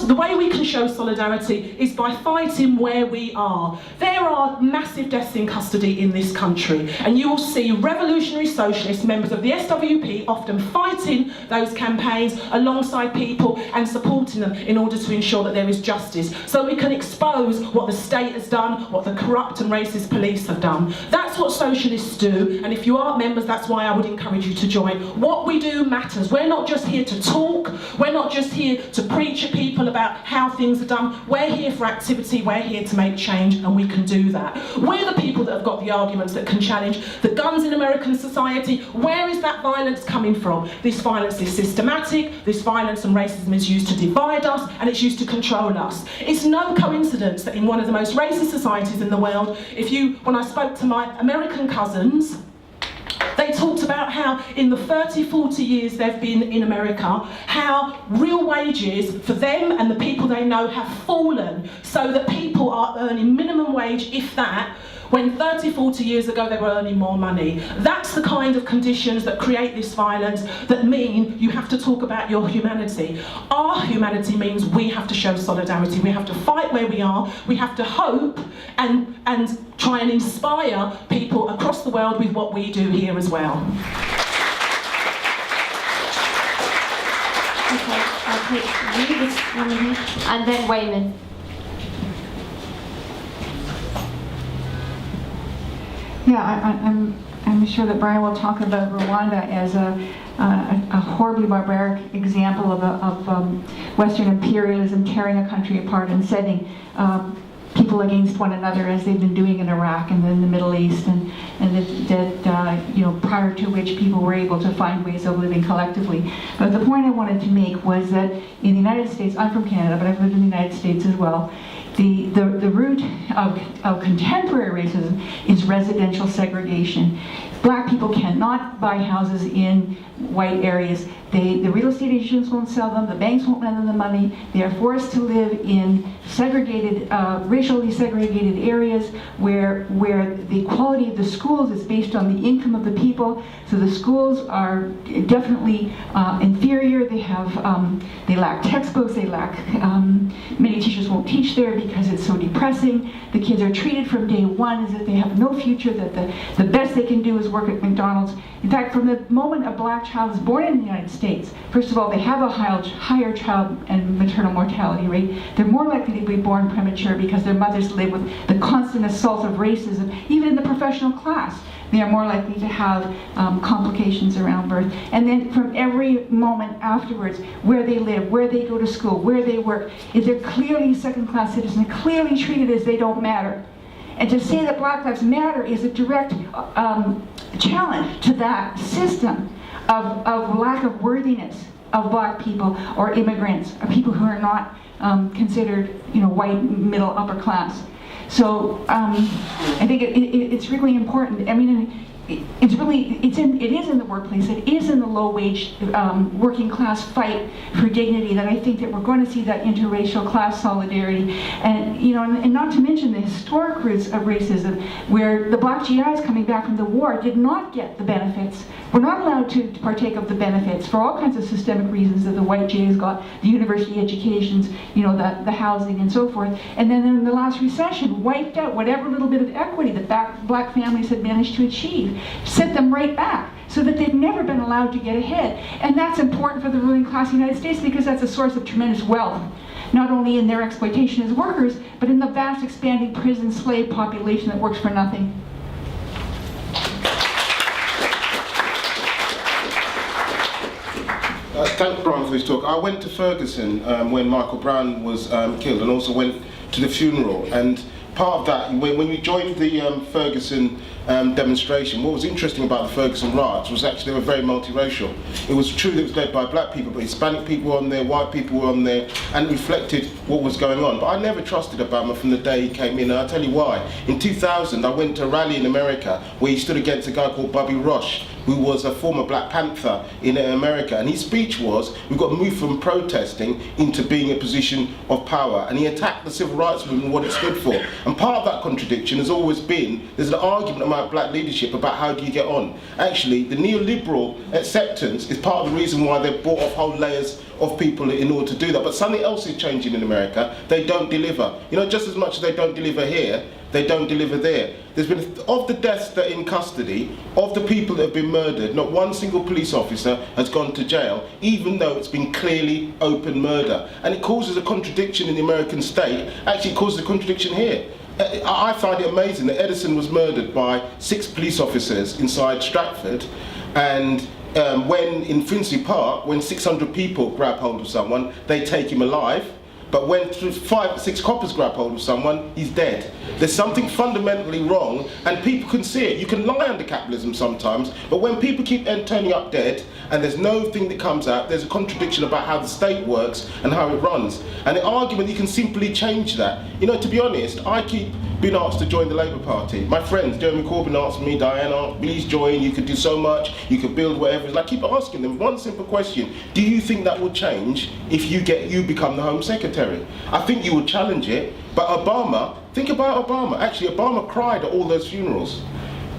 The way we can show solidarity is by fighting where we are. There are massive deaths in custody in this country, and you will see revolutionary socialist members of the SWP often fighting those campaigns alongside people and supporting them in order to ensure that there is justice, so we can expose what the state has done, what the corrupt and racist police have done. That's what socialists do, and if you aren't members, that's why I would encourage you to join. What we do matters. We're not just here to talk, we're not just here to preach at people about how things are done. We're here for activity, we're here to make change, and we can do that. We're the people that have got the arguments that can challenge the guns in American society. Where is that violence coming from? This violence is systematic, this violence and racism is used to divide us, and it's used to control us. It's no coincidence that in one of the most racist societies in the world, when I spoke to my American cousins, they talked about how in the 30, 40 years they've been in America, how real wages for them and the people they know have fallen, so that people are earning minimum wage, if that, when 30, 40 years ago they were earning more money. That's the kind of conditions that create this violence, that mean you have to talk about your humanity. Our humanity means we have to show solidarity, we have to fight where we are, we have to hope and try and inspire people across the world with what we do here as well. Okay, I'll take you this one here, and then Wayman. I'm sure that Brian will talk about Rwanda as a horribly barbaric example of Western imperialism tearing a country apart and setting people against one another, as they've been doing in Iraq and in the Middle East, and that prior to which people were able to find ways of living collectively. But the point I wanted to make was that in the United States, I'm from Canada, but I've lived in the United States as well. The root of contemporary racism is residential segregation. Black people cannot buy houses in white areas. The real estate agents won't sell them, the banks won't lend them the money. They are forced to live in segregated, racially segregated areas where the quality of the schools is based on the income of the people. So the schools are definitely inferior. They lack textbooks, many teachers won't teach there because it's so depressing. The kids are treated from day one as if they have no future, that the best they can do is work at McDonald's. In fact, from the moment a black child is born in the United States, first of all, they have a higher child and maternal mortality rate. They're more likely to be born premature because their mothers live with the constant assault of racism. Even in the professional class, they are more likely to have complications around birth. And then from every moment afterwards, where they live, where they go to school, where they work, is they're clearly second-class citizens, clearly treated as they don't matter. And to say that Black Lives Matter is a direct challenge to that system of lack of worthiness of black people or immigrants or people who are not considered, white, middle, upper class. So I think it's really important. I mean, it is in the workplace. It is in the low-wage working class fight for dignity that I think that we're going to see that interracial class solidarity, and and not to mention the historic roots of racism, where the black GIs coming back from the war did not get the benefits. We're not allowed to partake of the benefits for all kinds of systemic reasons that the white GIs got, the university educations, the housing and so forth. And then in the last recession, wiped out whatever little bit of equity that black families had managed to achieve, set them right back, so that they've never been allowed to get ahead. And that's important for the ruling class of the United States because that's a source of tremendous wealth, not only in their exploitation as workers, but in the vast expanding prison slave population that works for nothing. Thanks, Brian, for this talk. I went to Ferguson when Michael Brown was killed, and also went to the funeral. And part of that, when you joined the Ferguson demonstration, what was interesting about the Ferguson riots was actually they were very multiracial. It was true that it was led by black people, but Hispanic people were on there, white people were on there, and it reflected what was going on. But I never trusted Obama from the day he came in, and I'll tell you why. In 2000, I went to a rally in America where he stood against a guy called Bobby Rush, who was a former Black Panther in America, and his speech was, we've got to move from protesting into being a position of power, and he attacked the civil rights movement and what it stood for. And part of that contradiction has always been, there's an argument about black leadership about how do you get on. Actually, the neoliberal acceptance is part of the reason why they've brought off whole layers of people in order to do that. But something else is changing in America. They don't deliver. Just as much as they don't deliver here, they don't deliver there. There's been, of the deaths that are in custody, of the people that have been murdered, not one single police officer has gone to jail, even though it's been clearly open murder. And it causes a contradiction in the American state. Actually, it causes a contradiction here. I find it amazing that Edison was murdered by 6 police officers inside Stratford, and when in Finsbury Park, when 600 people grab hold of someone, they take him alive. But when 5 or 6 coppers grab hold of someone, he's dead. There's something fundamentally wrong, and people can see it. You can lie under capitalism sometimes, but when people keep turning up dead, and there's no thing that comes out, there's a contradiction about how the state works and how it runs. And the argument, you can simply change that. To be honest, I keep being asked to join the Labour Party. My friends, Jeremy Corbyn asked me, Diana, please join, you could do so much, you could build whatever. I keep asking them one simple question: do you think that will change if you become the Home Secretary? I think you would challenge it, but Obama, think about Obama. Actually, Obama cried at all those funerals.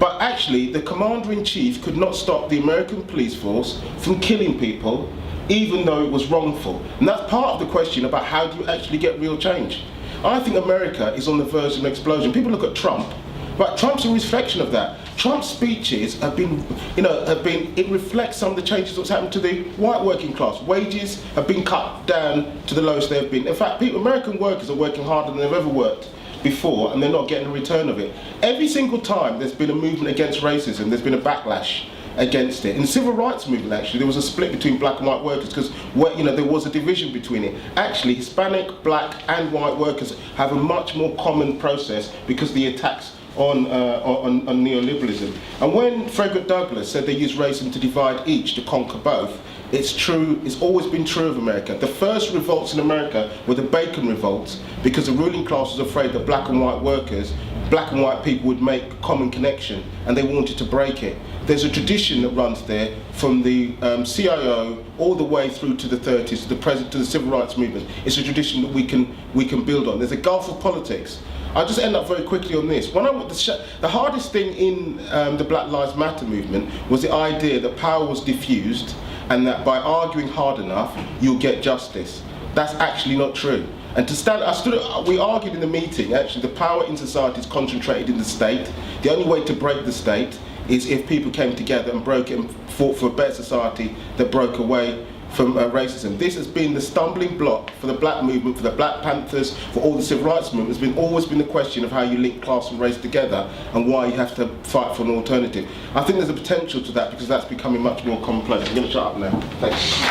But actually, the Commander-in-Chief could not stop the American police force from killing people, even though it was wrongful. And that's part of the question about how do you actually get real change. I think America is on the verge of an explosion. People look at Trump, but Trump's a reflection of that. Trump's speeches have been, it reflects some of the changes that's happened to the white working class. Wages have been cut down to the lowest they've been. In fact, American workers are working harder than they've ever worked. before and they're not getting a return of it. Every single time there's been a movement against racism, there's been a backlash against it. In the civil rights movement, actually, there was a split between black and white workers because there was a division between it. Actually, Hispanic, black and white workers have a much more common process because of the attacks on neoliberalism. And when Frederick Douglass said they used racism to divide each, to conquer both, it's true, it's always been true of America. The first revolts in America were the Bacon revolts because the ruling class was afraid that black and white workers, black and white people would make a common connection and they wanted to break it. There's a tradition that runs there from the CIO all the way through to the 30s, to the civil rights movement. It's a tradition that we can build on. There's a gulf of politics. I'll just end up very quickly on this. The hardest thing in the Black Lives Matter movement was the idea that power was diffused and that by arguing hard enough, you'll get justice. That's actually not true. And we argued in the meeting, actually, the power in society is concentrated in the state. The only way to break the state is if people came together and broke it and fought for a better society that broke away from racism. This has been the stumbling block for the black movement, for the Black Panthers, for all the civil rights movement. It's always been the question of how you link class and race together and why you have to fight for an alternative. I think there's a potential to that because that's becoming much more commonplace. I'm going to shut up now. Thanks.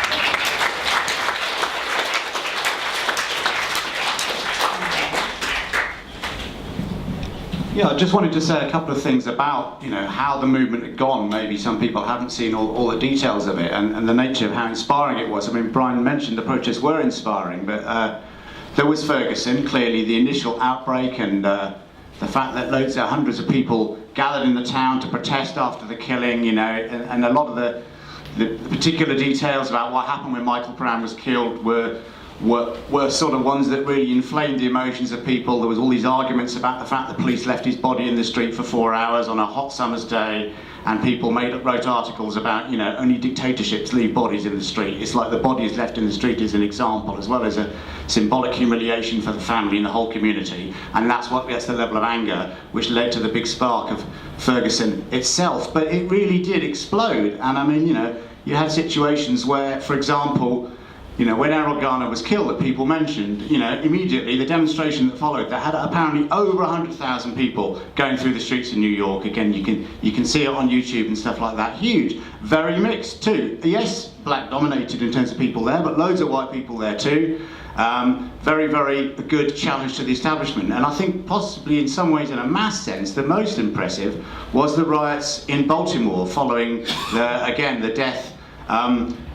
Yeah, I just wanted to say a couple of things about, how the movement had gone. Maybe some people haven't seen all the details of it and the nature of how inspiring it was. I mean, Brian mentioned the protests were inspiring, but there was Ferguson, clearly the initial outbreak, and the fact that hundreds of people gathered in the town to protest after the killing, and a lot of the particular details about what happened when Michael Brown was killed were sort of ones that really inflamed the emotions of people. There was all these arguments about the fact that police left his body in the street for 4 hours on a hot summer's day, and people wrote articles about, only dictatorships leave bodies in the street. It's like the body is left in the street as an example, as well as a symbolic humiliation for the family and the whole community. And that's the level of anger which led to the big spark of Ferguson itself. But it really did explode. And I mean, you had situations where, for example, when Errol Garner was killed, that people mentioned, immediately the demonstration that followed, that had apparently over 100,000 people going through the streets of New York. Again, you can see it on YouTube and stuff like that. Huge, very mixed too. Yes, black dominated in terms of people there, but loads of white people there too. Very, very good challenge to the establishment. And I think possibly in some ways, in a mass sense, the most impressive was the riots in Baltimore following the death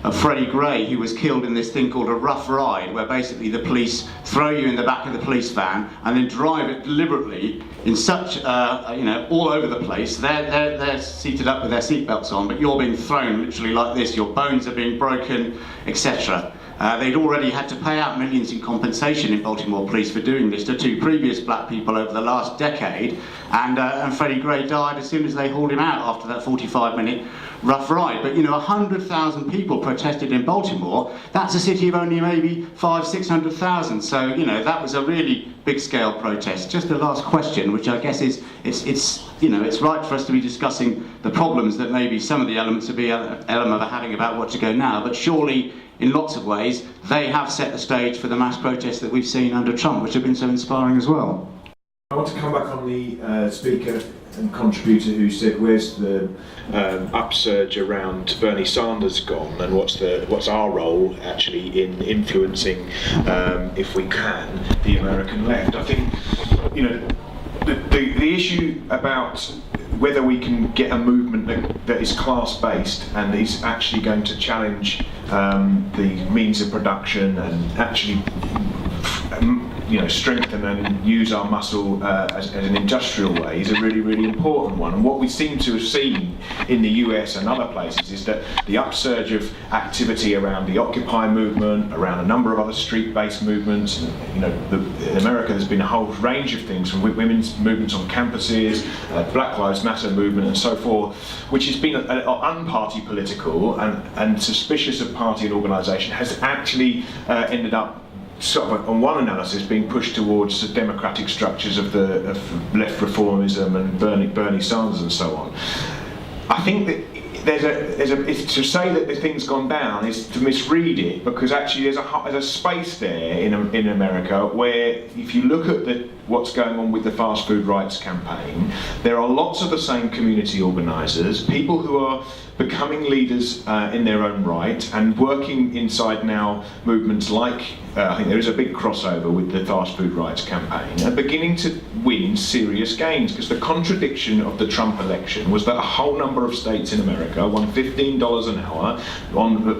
of Freddie Gray, who was killed in this thing called a rough ride, where basically the police throw you in the back of the police van and then drive it deliberately in such, all over the place. They're seated up with their seatbelts on, but you're being thrown literally like this. Your bones are being broken, etc. They'd already had to pay out millions in compensation in Baltimore police for doing this to 2 previous black people over the last decade, and Freddie Gray died as soon as they hauled him out after that 45-minute rough ride. But 100,000 people protested in Baltimore. That's a city of only maybe 500,000-600,000. So that was a really big-scale protest. Just the last question, which I guess is it's right for us to be discussing the problems that maybe some of the elements of element are having about what to go now, but surely in lots of ways they have set the stage for the mass protests that we've seen under Trump, which have been so inspiring as well. I want to come back on the speaker and contributor who said, where's the upsurge around Bernie Sanders gone, and what's our role actually in influencing, if we can, the American left. I think the issue about whether we can get a movement that is class-based and is actually going to challenge the means of production and actually strengthen and use our muscle as an industrial way is a really, really important one. And what we seem to have seen in the US and other places is that the upsurge of activity around the Occupy movement, around a number of other street-based movements, in America there's been a whole range of things, from women's movements on campuses, Black Lives Matter movement and so forth, which has been un-party political and suspicious of party and organisation, has actually ended up sort of, on one analysis, being pushed towards the democratic structures of left reformism and Bernie Sanders and so on. I think that to say that the thing's gone down is to misread it, because actually there's a space there in America where, if you look at what's going on with the fast food rights campaign, there are lots of the same community organisers, people who are becoming leaders in their own right and working inside now movements like, I think there is a big crossover with the fast food rights campaign, and beginning to win serious gains, because the contradiction of the Trump election was that a whole number of states in America won $15 an hour,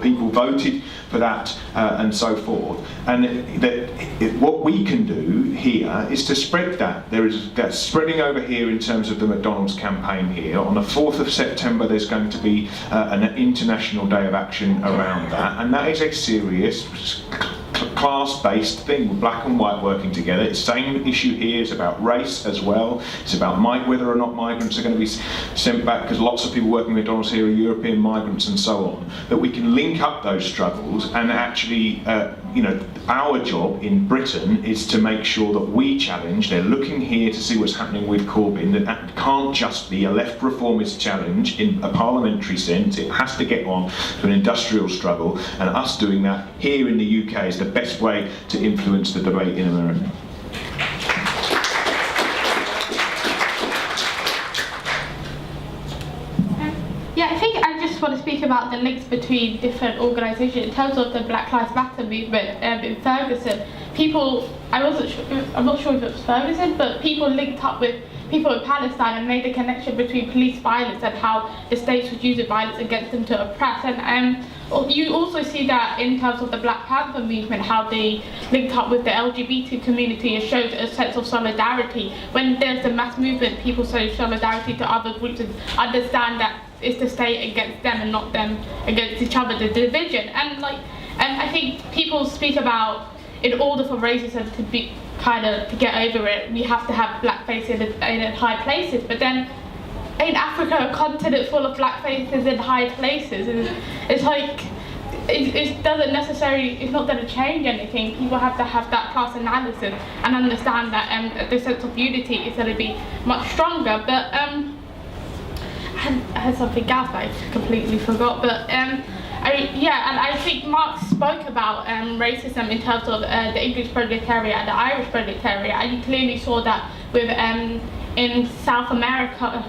people voted for that and so forth, and what we can do here is to spread that. That's spreading over here in terms of the McDonald's campaign here. On the 4th of September there's going to be an international day of action around that, and that is a serious class-based thing, with black and white working together. It's the same issue here. It's about race as well. It's about whether or not migrants are going to be sent back, because lots of people working at McDonald's here are European migrants and so on. That we can link up those struggles, and actually, our job in Britain is to make sure that we challenge. They're looking here to see what's happening with Corbyn. That can't just be a left reformist challenge in a parliamentary sense. It has to get on to an industrial struggle, and us doing that here in the UK is the best way to influence the debate in America. Yeah, I think I just want to speak about the links between different organisations in terms of the Black Lives Matter movement in Ferguson. I'm not sure if it was Ferguson, but people linked up with people in Palestine and made a connection between police violence and how the states would use violence against them to oppress. And you also see that in terms of the Black Panther movement, how they linked up with the LGBT community. It shows a sense of solidarity. When there's a mass movement, people show solidarity to other groups and understand that it's the state against them and not them against each other, the division. And I think people speak about, in order for racism to be to get over it, we have to have blackface in high places. But then in Africa, a continent full of black faces in high places, it's like it doesn't necessarily, it's not going to change anything. People have to have that class analysis and understand that the sense of unity is going to be much stronger. But I had something else I completely forgot. But I think Marx spoke about racism in terms of the English proletariat and the Irish proletariat, and you clearly saw that with in South America,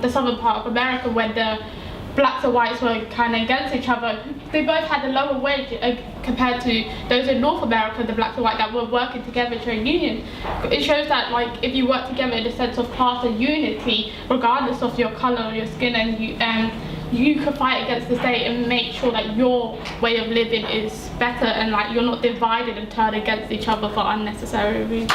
the southern part of America, when the blacks and whites were kind of against each other. They both had a lower wage compared to those in North America, the blacks and white that were working together trade unions. It shows that if you work together in a sense of class and unity, regardless of your colour or your skin, and you can fight against the state and make sure that your way of living is better, and you're not divided and turned against each other for unnecessary reasons.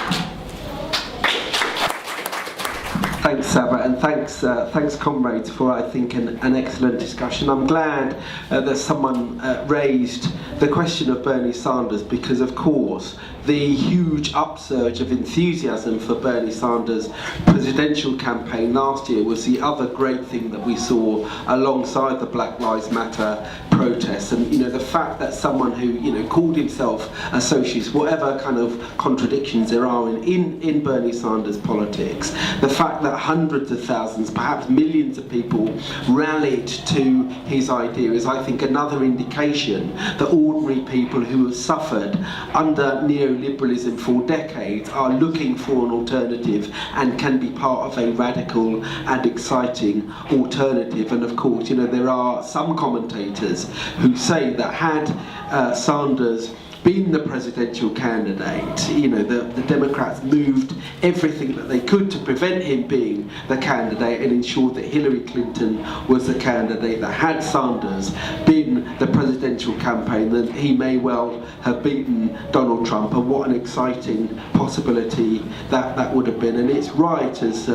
Thanks, Sabra, and thanks, comrades, for I think an excellent discussion. I'm glad that someone raised the question of Bernie Sanders, because of course the huge upsurge of enthusiasm for Bernie Sanders' presidential campaign last year was the other great thing that we saw alongside the Black Lives Matter protests. And the fact that someone who called himself a socialist, whatever kind of contradictions there are in Bernie Sanders' politics, the fact that hundreds of thousands, perhaps millions of people rallied to his idea is, I think, another indication that ordinary people who have suffered under neoliberalism for decades are looking for an alternative and can be part of a radical and exciting alternative. And of course, there are some commentators who say that had Sanders been the presidential candidate, the Democrats moved everything that they could to prevent him being the candidate and ensured that Hillary Clinton was the candidate. That had Sanders been the presidential campaign, then he may well have beaten Donald Trump. And what an exciting possibility that would have been. And it's right, as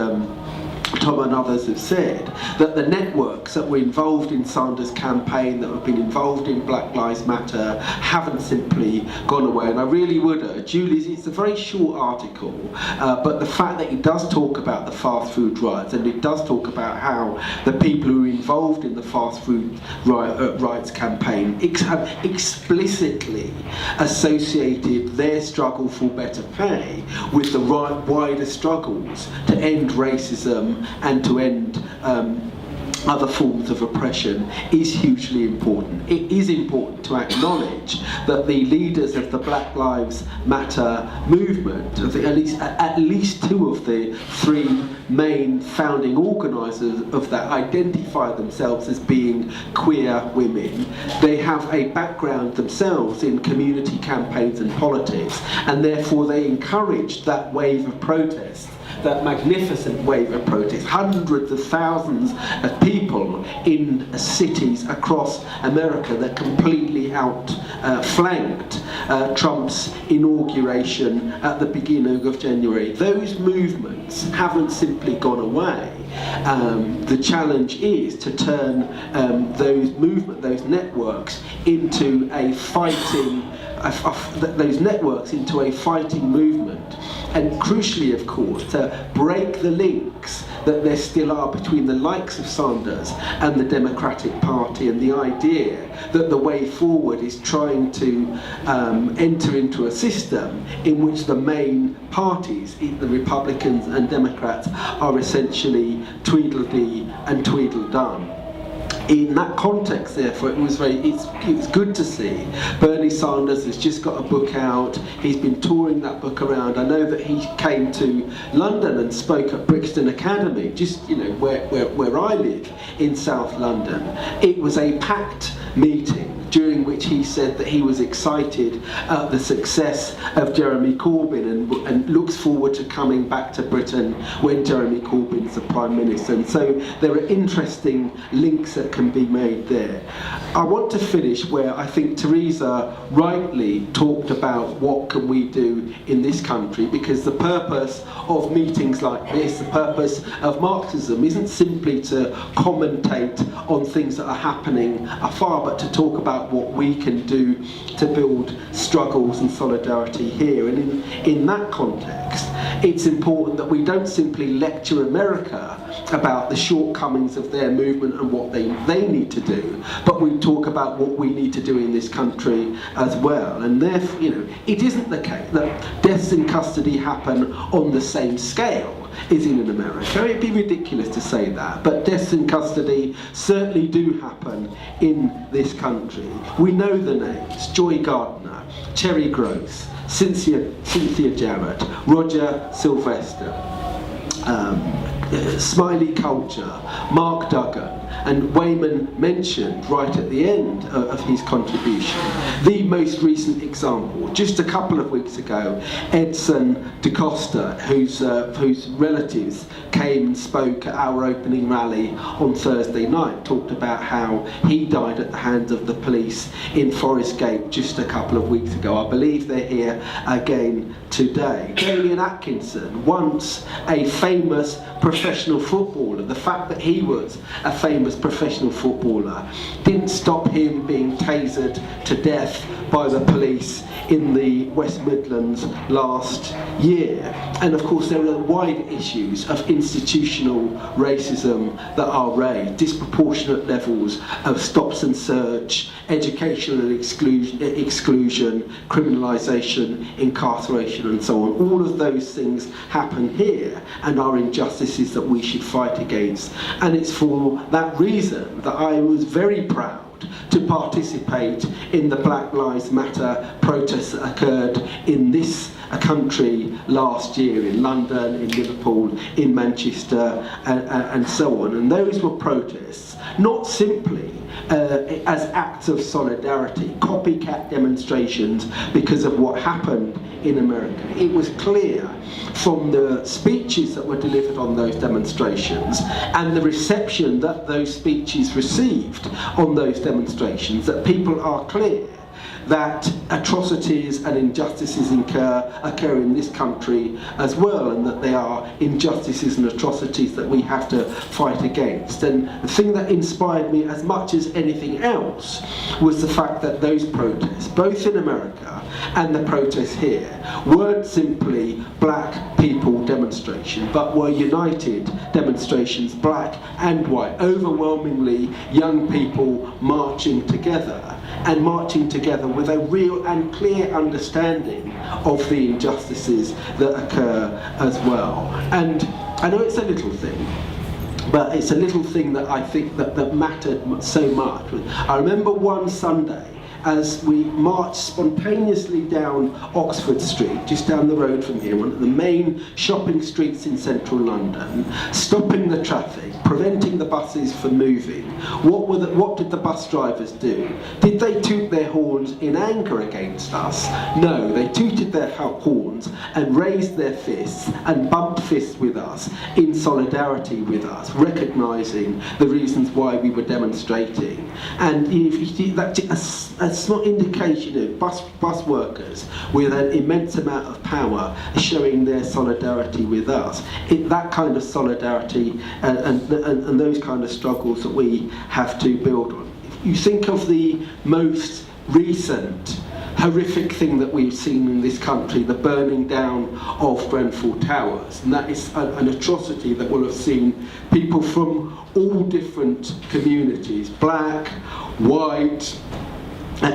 Tom and others have said, that the networks that were involved in Sanders' campaign, that have been involved in Black Lives Matter, haven't simply gone away. And I really would urge, Julie's, it's a very short article, but the fact that it does talk about the fast food riots, and it does talk about how the people who were involved in the fast food riots campaign have explicitly associated their struggle for better pay with the wider struggles to end racism and to end other forms of oppression is hugely important. It is important to acknowledge that the leaders of the Black Lives Matter movement, at least two of the three main founding organisers of that, identify themselves as being queer women. They have a background themselves in community campaigns and politics, and therefore they encouraged that wave of protest, that magnificent wave of protest. Hundreds of thousands of people in cities across America that completely outflanked Trump's inauguration at the beginning of January. Those movements haven't simply gone away. The challenge is to turn those networks into a fighting movement, and crucially, of course, to break the links that there still are between the likes of Sanders and the Democratic Party, and the idea that the way forward is trying to enter into a system in which the main parties, the Republicans and Democrats, are essentially Tweedledee and Tweedledum. In that context, therefore, it was good to see Bernie Sanders has just got a book out. He's been touring that book around. I know that he came to London and spoke at Brixton Academy, just where I live in South London. It was a packed meeting, during which he said that he was excited at the success of Jeremy Corbyn and looks forward to coming back to Britain when Jeremy Corbyn's the Prime Minister. And so there are interesting links that can be made there. I want to finish where I think Theresa rightly talked about what can we do in this country, because the purpose of meetings like this, the purpose of Marxism, isn't simply to commentate on things that are happening afar, but to talk about what we can do to build struggles and solidarity here. And in that context, it's important that we don't simply lecture America about the shortcomings of their movement and what they need to do, but we talk about what we need to do in this country as well. And therefore, it isn't the case that deaths in custody happen on the same scale is in America. It'd be ridiculous to say that, but deaths in custody certainly do happen in this country. We know the names: Joy Gardner, Cherry Gross, Cynthia Jarrett, Roger Sylvester, Smiley Culture, Mark Duggan, and Wayman mentioned right at the end of his contribution the most recent example. Just a couple of weeks ago, Edson DaCosta, whose relatives came and spoke at our opening rally on Thursday night, talked about how he died at the hands of the police in Forest Gate just a couple of weeks ago. I believe they're here again today. Damian Atkinson, once a famous professional footballer, the fact that he was a famous professional footballer didn't stop him being tasered to death by the police in the West Midlands last year. And of course there are wide issues of institutional racism that are raised, disproportionate levels of stops and search, educational exclusion, criminalisation, incarceration and so on. All of those things happen here and are injustices that we should fight against. And it's for that reason that I was very proud to participate in the Black Lives Matter protests that occurred in this country last year, in London, in Liverpool, in Manchester, and so on. And those were protests not simply as acts of solidarity, copycat demonstrations because of what happened in America. It was clear from the speeches that were delivered on those demonstrations and the reception that those speeches received on those demonstrations that people are clear that atrocities and injustices occur in this country as well, and that they are injustices and atrocities that we have to fight against. And the thing that inspired me as much as anything else was the fact that those protests, both in America and the protests here, weren't simply black people demonstrations, but were united demonstrations, black and white, overwhelmingly young people marching together, and marching together with a real and clear understanding of the injustices that occur as well. And I know it's a little thing, but it's a little thing that I think that mattered so much. I remember one Sunday as we marched spontaneously down Oxford Street, just down the road from here, one of the main shopping streets in central London, stopping the traffic, preventing the buses from moving. What did the bus drivers do? Did they toot their horns in anger against us? No, they tooted their horns and raised their fists and bumped fists with us in solidarity with us, recognising the reasons why we were demonstrating. And if you see that, a small indication of bus workers with an immense amount of power showing their solidarity with us. That kind of solidarity and those kind of struggles that we have to build on. If you think of the most recent horrific thing that we've seen in this country, the burning down of Grenfell Towers, and that is an atrocity that will have seen people from all different communities, black, white,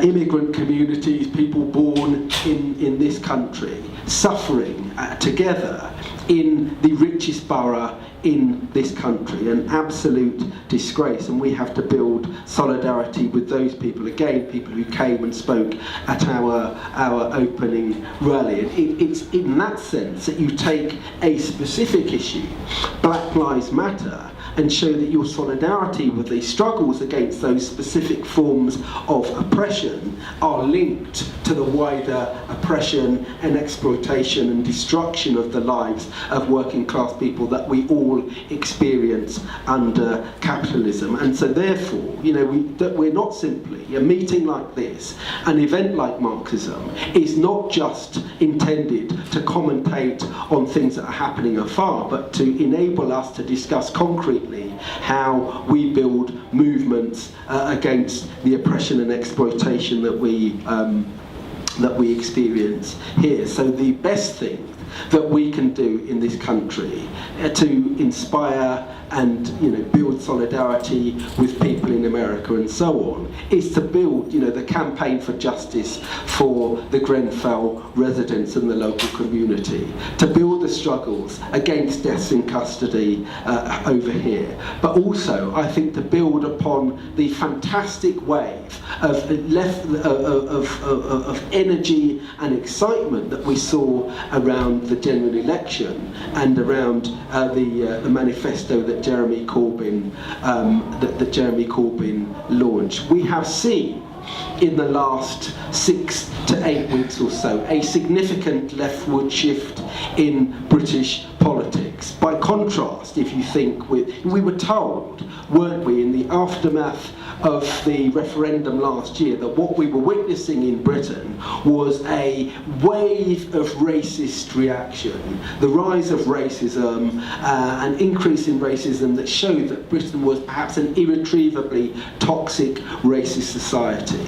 immigrant communities, people born in this country, suffering together in the richest borough in this country, an absolute disgrace, and we have to build solidarity with those people, again, people who came and spoke at our opening rally. And it's in that sense that you take a specific issue, Black Lives Matter, and show that your solidarity with the struggles against those specific forms of oppression are linked to the wider oppression and exploitation and destruction of the lives of working class people that we all experience under capitalism. And so therefore, we're not simply, a meeting like this, an event like Marxism, is not just intended to commentate on things that are happening afar, but to enable us to discuss concretely how we build movements against the oppression and exploitation that we experience here. So the best thing that we can do in this country to inspire and build solidarity with people in America and so on is to build the campaign for justice for the Grenfell residents and the local community, to build the struggles against deaths in custody over here, but also I think to build upon the fantastic wave of energy and excitement that we saw around the general election and around the manifesto that Jeremy Corbyn launched. We have seen in the last 6 to 8 weeks or so a significant leftward shift in British politics. By contrast, if you think we were told, weren't we, in the aftermath of the referendum last year, that what we were witnessing in Britain was a wave of racist reaction, the rise of racism, an increase in racism that showed that Britain was perhaps an irretrievably toxic racist society.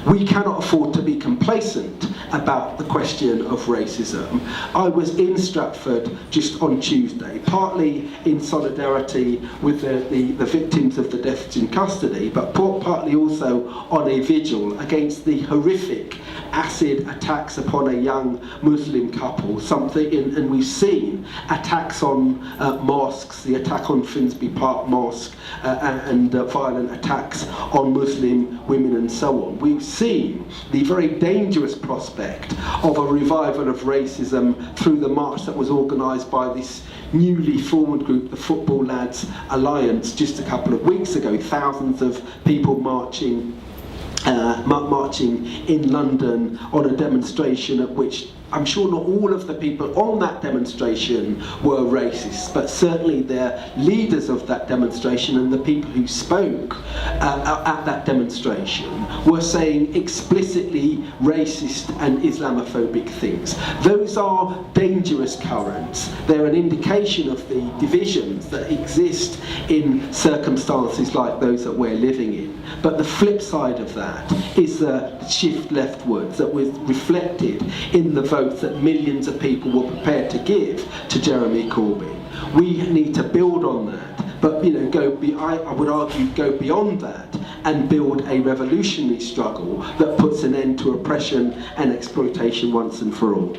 We cannot afford to be complacent about the question of racism. I was in Stratford just on Tuesday, partly in solidarity with the victims of the deaths in custody, but partly also on a vigil against the horrific acid attacks upon a young Muslim couple, and we've seen attacks on mosques, the attack on Finsbury Park Mosque, and violent attacks on Muslim women and so on. We've seen the very dangerous prospect of a revival of racism through the march that was organised by this newly formed group, the Football Lads Alliance, just a couple of weeks ago. Thousands of people marching in London on a demonstration at which I'm sure not all of the people on that demonstration were racist, but certainly the leaders of that demonstration and the people who spoke at that demonstration were saying explicitly racist and Islamophobic things. Those are dangerous currents. They're an indication of the divisions that exist in circumstances like those that we're living in. But the flip side of that is the shift leftwards that was reflected in the votes that millions of people were prepared to give to Jeremy Corbyn. We need to build on that, but I would argue go beyond that and build a revolutionary struggle that puts an end to oppression and exploitation once and for all.